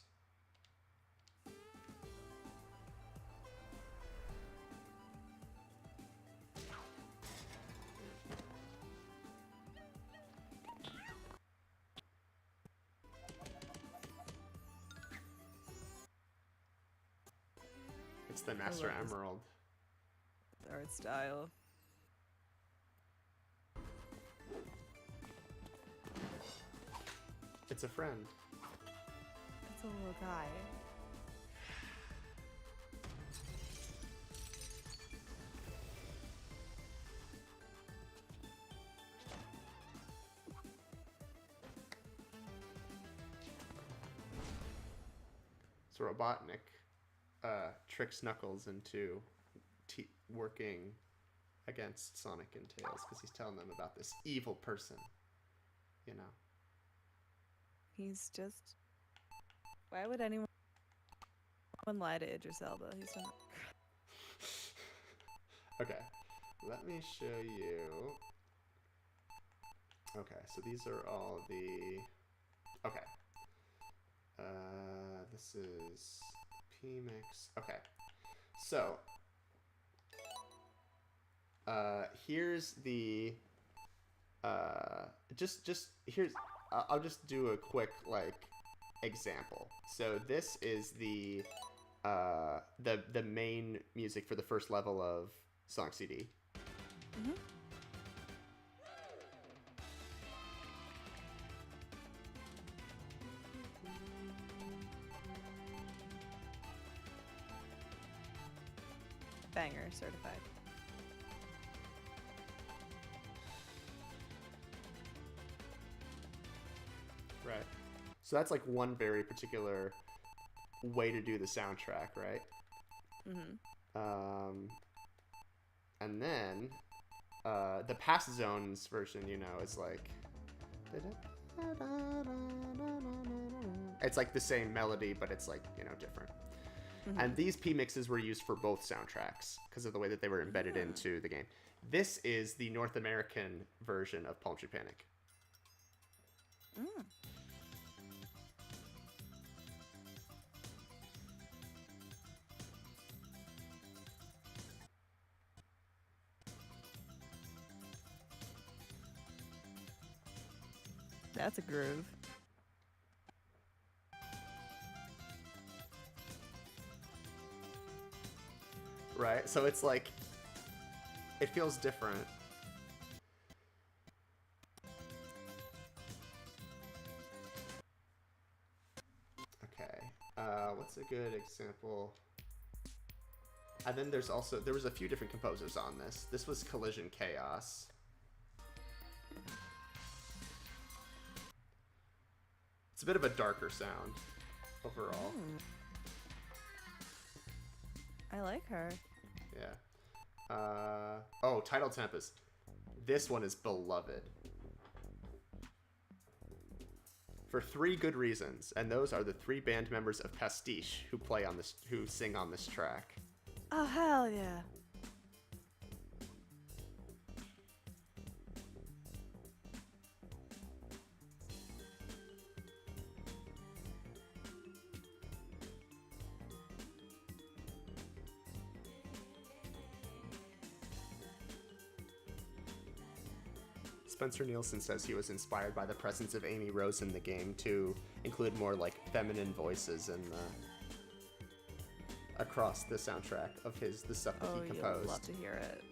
It's the Master Emerald. Art style. It's a friend. It's a little guy. So Robotnik tricks Knuckles into working against Sonic and Tails because he's telling them about this evil person, you know. He's just... Why would anyone lie to Idris Elba? He's not... Okay, let me show you. Okay, so these are all the... Okay. This is P-Mix. Okay. So, here's the... here's... I'll just do a quick, like, example. So this is the main music for the first level of Sonic CD. Mm-hmm. Banger certified. Right. So that's like one very particular way to do the soundtrack, right? Mm-hmm. And then the Pass Zones version, you know, is like... It's like the same melody, but it's like, you know, different. Mm-hmm. And these P-mixes were used for both soundtracks because of the way that they were embedded into the game. This is the North American version of Palm Tree Panic. Mm. That's a groove. right? So it's like, it feels different. Okay, what's a good example? And then there was a few different composers on this. This was Collision Chaos. It's a bit of a darker sound overall. I like her. Yeah. Oh, Tidal Tempest. This one is beloved. For 3 good reasons, and those are the 3 band members of Pastiche who sing on this track. Oh, hell yeah. Spencer Nielsen says he was inspired by the presence of Amy Rose in the game to include more like feminine voices in across the soundtrack of the stuff that he composed. You'll love to hear it.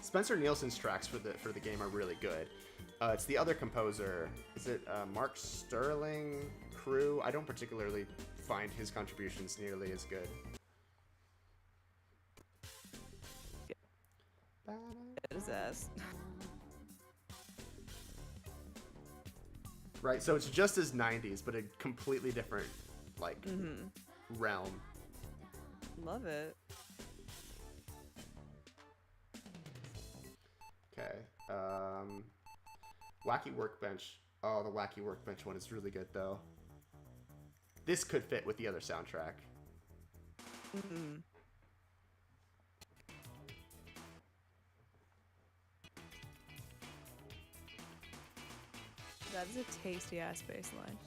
Spencer Nielsen's tracks for the game are really good. It's the other composer. Is it Mark Sterling Crew? I don't particularly find his contributions nearly as good. It is ass. Right, so it's just as 90s, but a completely different, like, realm. Love it. Okay. Wacky Workbench. Oh, the Wacky Workbench one is really good, though. This could fit with the other soundtrack. That is a tasty ass bass line.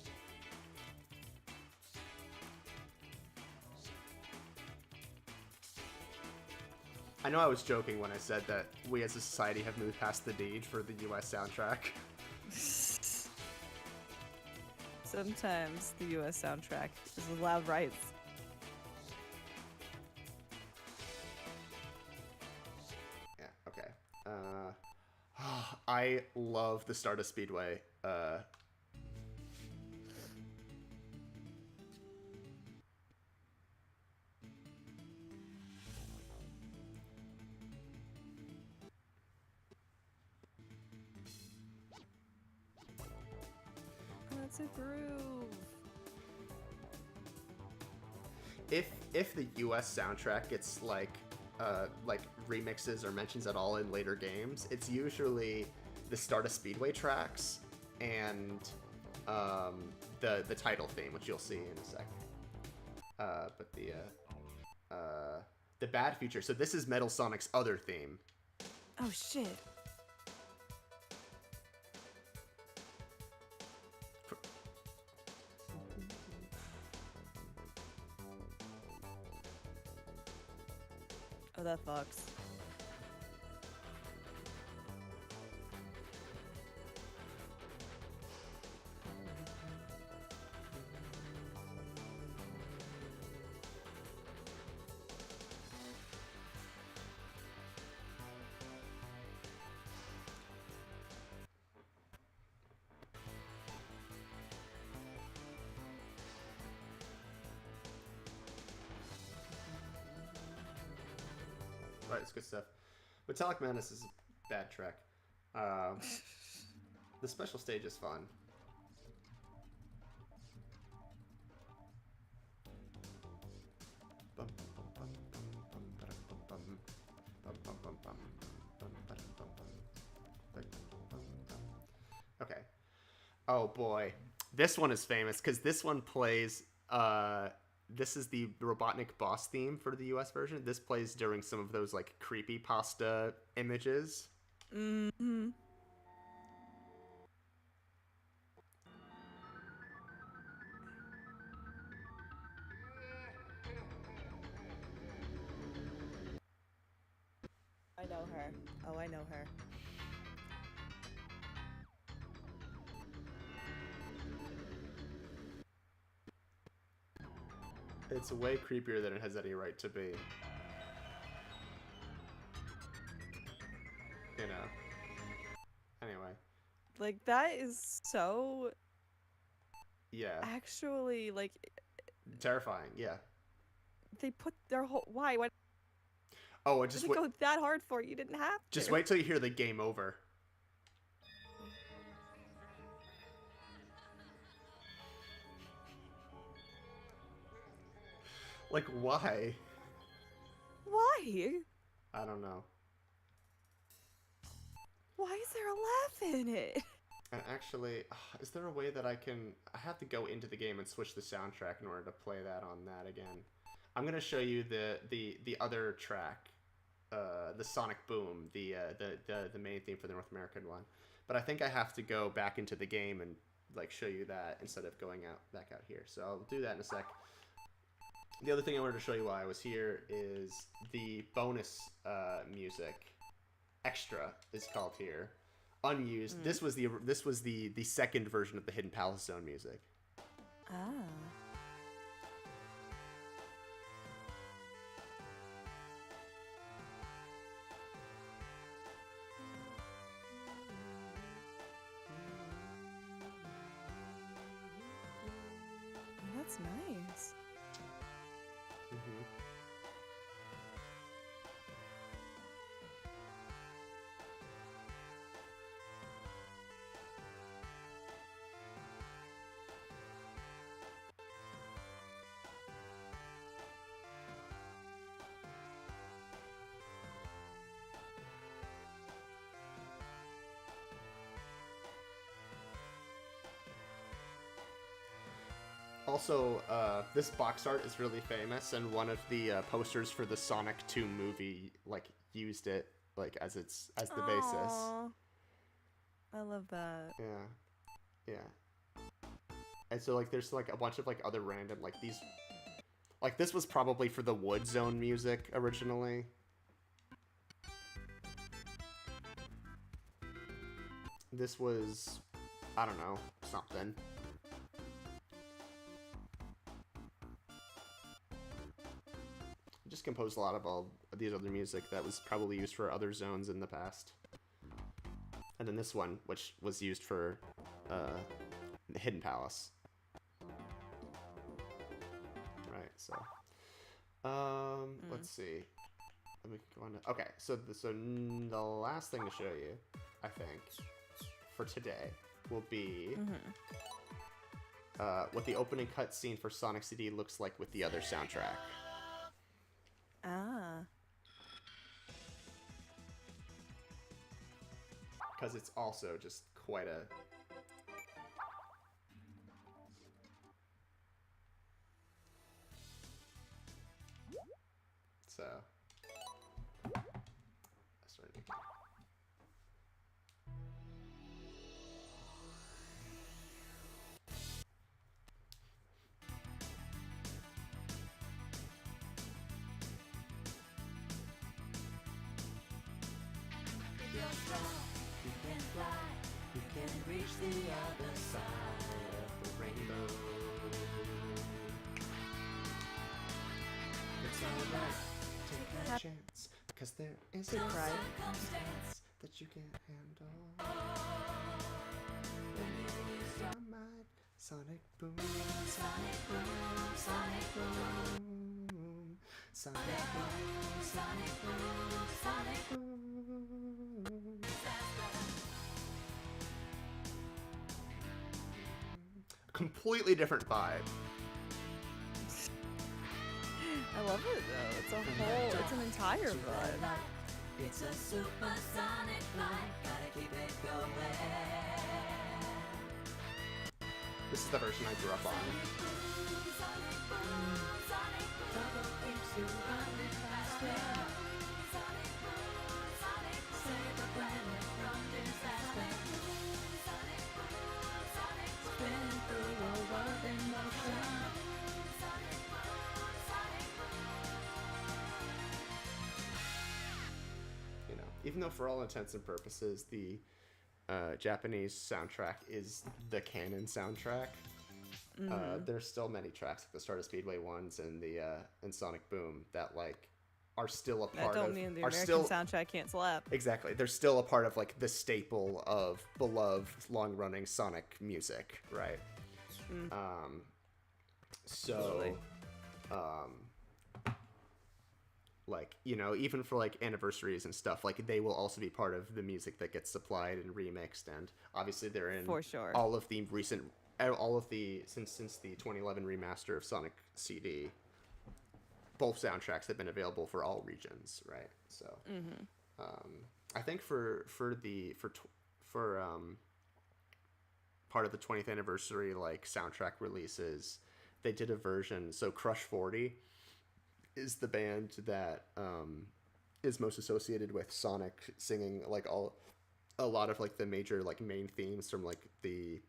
I know I was joking when I said that we as a society have moved past the Deej for the US soundtrack. Sometimes the US soundtrack is loud rights. Yeah, okay. I love the Stardust Speedway. That's a groove. If the US soundtrack gets like remixes or mentions at all in later games, it's usually the Stardust Speedway tracks and the title theme, which you'll see in a second. But the bad feature. So this is Metal Sonic's other theme. Oh shit. Oh, that fucks. Right, it's good stuff. Metallic Madness is a bad track. The special stage is fun. Okay. Oh boy. This one is famous because this one plays this is the Robotnik boss theme for the US version. This plays during some of those like creepypasta images. Mm-hmm. I know her. Oh, I know her. It's way creepier than it has any right to be. You know. Anyway. Like, that is so... Yeah. Actually, like... Terrifying, yeah. They put their whole... Why? Why Oh, did it go that hard for you? You didn't have to. Just wait till you hear the game over. Like, why? Why? I don't know. Why is there a laugh in it? And actually, is there a way that I have to go into the game and switch the soundtrack in order to play that on that again. I'm gonna show you the other track, the Sonic Boom, the main theme for the North American one. But I think I have to go back into the game and like show you that instead of going back out here. So I'll do that in a sec. The other thing I wanted to show you while I was here is the bonus music. Extra is called here. Unused. This was the second version of the Hidden Palace Zone music. Ah. That's nice. Mm-hmm. Also, this box art is really famous, and one of the posters for the Sonic 2 movie like used it like as the basis. I love that. Yeah. And so like there's like a bunch of like other random like these like this was probably for the Wood Zone music originally. This was, I don't know, something. Just composed a lot of all of these other music that was probably used for other zones in the past. And then this one, which was used for the Hidden Palace. Right, so. Let's see. We can go on to, okay, so the last thing to show you, I think, for today will be what the opening cutscene for Sonic CD looks like with the other soundtrack. Ah. Because it's also just quite a... So... I started making... You can fly, you can reach the other side of the rainbow. It's alright, take a chance, because there is a circumstance that you can't handle. When you use your mind, Sonic Boom, Sonic Boom, Sonic Boom, Sonic Boom, Sonic Boom, Sonic Boom. Completely different vibe. I love it though. It's it's an entire vibe. It's a supersonic flight, gotta keep it going. This is the version I grew up on. You know, even though for all intents and purposes the Japanese soundtrack is the canon soundtrack, There's still many tracks like the Stardust Speedway ones and the and Sonic Boom that like are still a That part don't of mean the are American still soundtrack can't slap. exactly they're still a part of like the staple of beloved long running Sonic music, right? So Totally. like, you know, even for like anniversaries and stuff, like they will also be part of the music that gets supplied and remixed, and obviously they're in For sure. all of the recent all of the since the 2011 remaster of Sonic CD. Both soundtracks have been available for all regions, right? So I think for part of the 20th anniversary like soundtrack releases, they did a version. So Crush 40 is the band that is most associated with Sonic singing like a lot of like the major like main themes from like the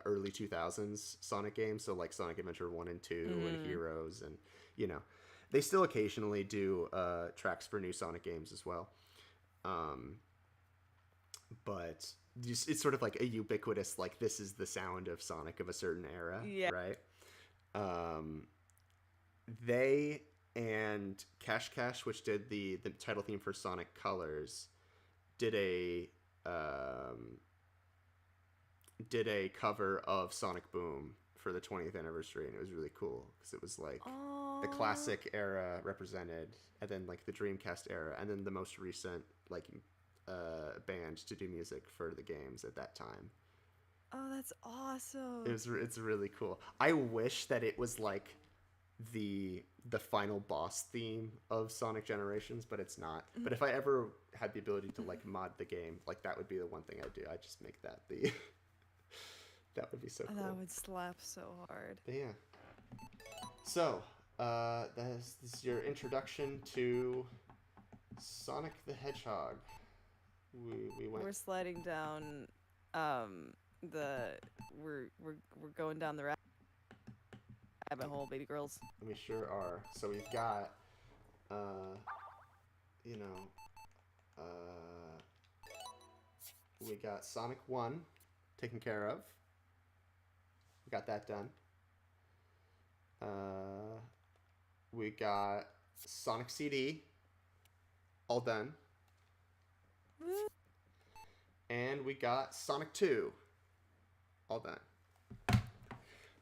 early 2000s Sonic games, so like Sonic Adventure 1 and 2 and Heroes, and you know they still occasionally do tracks for new Sonic games as well, but it's sort of like a ubiquitous like this is the sound of Sonic of a certain era, Yeah. right? They and Cash Cash, which did the title theme for Sonic Colors, did a cover of Sonic Boom for the 20th anniversary, and it was really cool because it was like the classic era represented, and then like the Dreamcast era, and then the most recent like band to do music for the games at that time. Oh, that's awesome. It's really cool. I wish that it was like the final boss theme of Sonic Generations, but it's not. But if I ever had the ability to like mod the game, like that would be the one thing I'd do. I'd just make that the that would be so cool. That would slap so hard. But yeah. So, this is your introduction to Sonic the Hedgehog. We went. We're sliding down we're going down the rabbit hole, baby girls. We sure are. So we've got, you know, we got Sonic 1 taken care of. We got that done. We got Sonic CD all done. And we got Sonic 2 all done.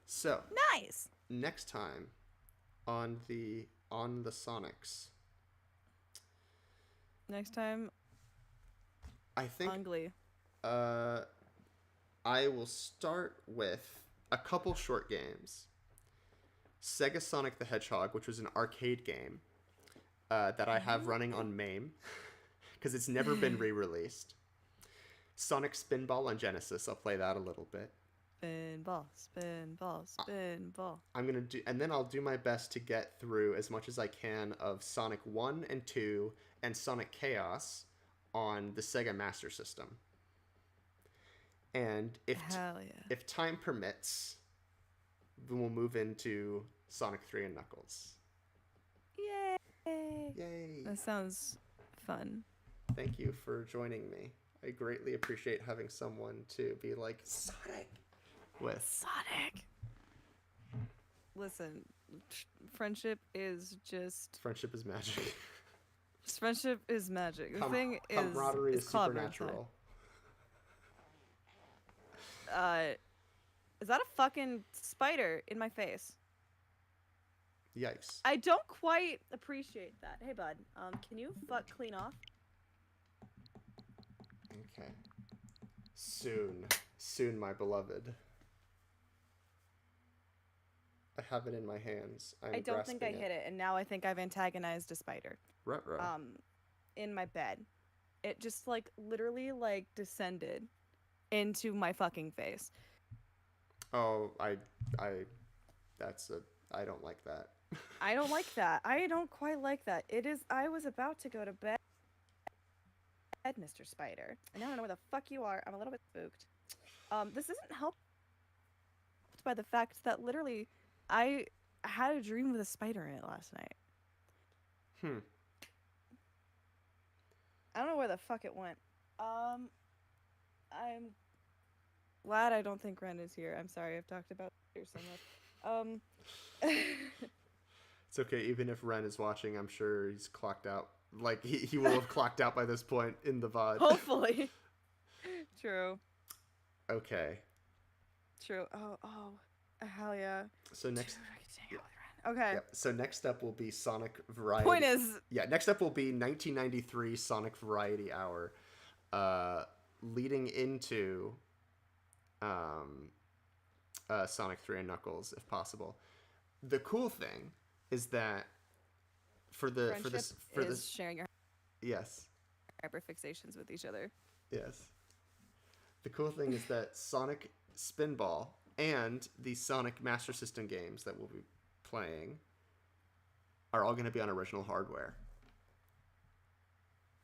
So, Nice. next time on the Sonics, Next time I think on Glee. I will start with a couple short games. Sega Sonic the Hedgehog, which was an arcade game that I have running on MAME because it's never been re-released. Sonic Spinball on Genesis, I'll play that a little bit. Spinball, spinball, spinball. I'm gonna do, and then I'll do my best to get through as much as I can of Sonic 1 and 2 and Sonic Chaos on the Sega Master System. And Hell yeah. if time permits, then we'll move into Sonic 3 and Knuckles. Yay. Yay! That sounds fun. Thank you for joining me. I greatly appreciate having someone to be like Sonic with. Sonic. Listen, friendship is just Friendship is magic. friendship is magic. The thing is, camaraderie is clobbering supernatural. time. Is that a fucking spider in my face? Yikes. I don't quite appreciate that. Hey, bud. Can you fuck clean off? Okay. Soon, my beloved. I have it in my hands. I don't think I hit it, and now I think I've antagonized a spider. Ruh-roh. In my bed. It just like literally like descended into my fucking face. Oh, I don't like that. I don't like that. I don't quite like that. I was about to go to bed, Mr. Spider. And now I don't know where the fuck you are. I'm a little bit spooked. This isn't helped by the fact that literally I had a dream with a spider in it last night. I don't know where the fuck it went. I'm glad I don't think Ren is here. I'm sorry, I've talked about her so much. It's okay, even if Ren is watching, I'm sure he's clocked out. Like, he will have clocked out by this point in the VOD. Hopefully. True. Okay. True. Oh. Hell yeah. So next... Dude, I get to hang out with Ren. Okay. Yep. So next up will be Sonic Variety. Point is... Yeah, next up will be 1993 Sonic Variety Hour, leading into Sonic 3 and Knuckles, if possible. The cool thing is that for this sharing your yes hyperfixations with each other. yes the cool thing is that Sonic Spinball and the Sonic Master System games that we'll be playing are all going to be on original hardware.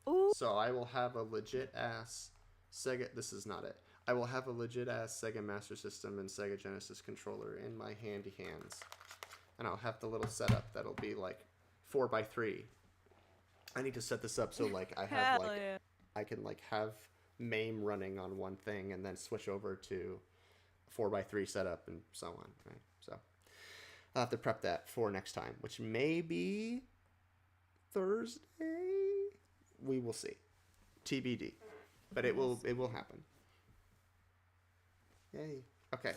Ooh. So I will have a legit ass Sega. This is not it. I will have a legit ass Sega Master System and Sega Genesis controller in my handy hands, and I'll have the little setup that'll be like 4x3. I need to set this up so like I have Hell like yeah. I can like have MAME running on one thing and then switch over to 4x3 setup and so on. Right. So I'll have to prep that for next time, which may be Thursday. We will see. TBD. But it will happen. Yay. Okay.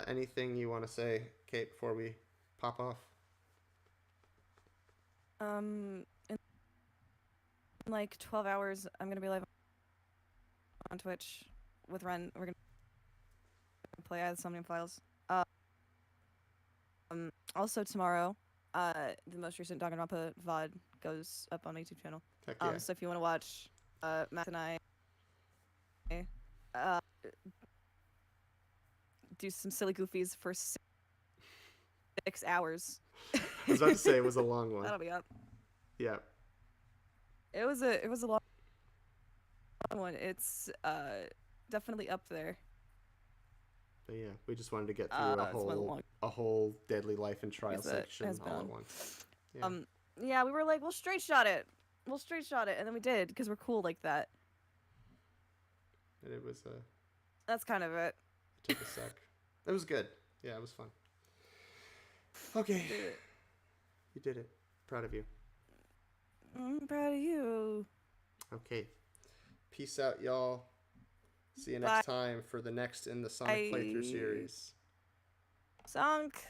Anything you want to say, Kate, before we pop off? In like 12 hours, I'm gonna be live on Twitch with Ren. We're gonna play Ad Somnium Files. Also tomorrow, the most recent Danganronpa VOD goes up on my YouTube channel. Heck yeah. So if you want to watch, Matt and I do some silly goofies for 6 hours. I was about to say it was a long one. That'll be up. Yeah. It was a long one. It's definitely up there. But yeah, we just wanted to get through It's one of the long- a whole Deadly Life and Trial Yes, it section has all at been. once. Yeah. Yeah, we were like, we'll straight shot it, and then we did because we're cool like that. And it was That's kind of it. took a sec. It was good. Yeah, it was fun. Okay. Did it. You did it. Proud of you. I'm proud of you. Okay. Peace out, y'all. See you Bye. next time for the next in the Sonic playthrough series. Sunk.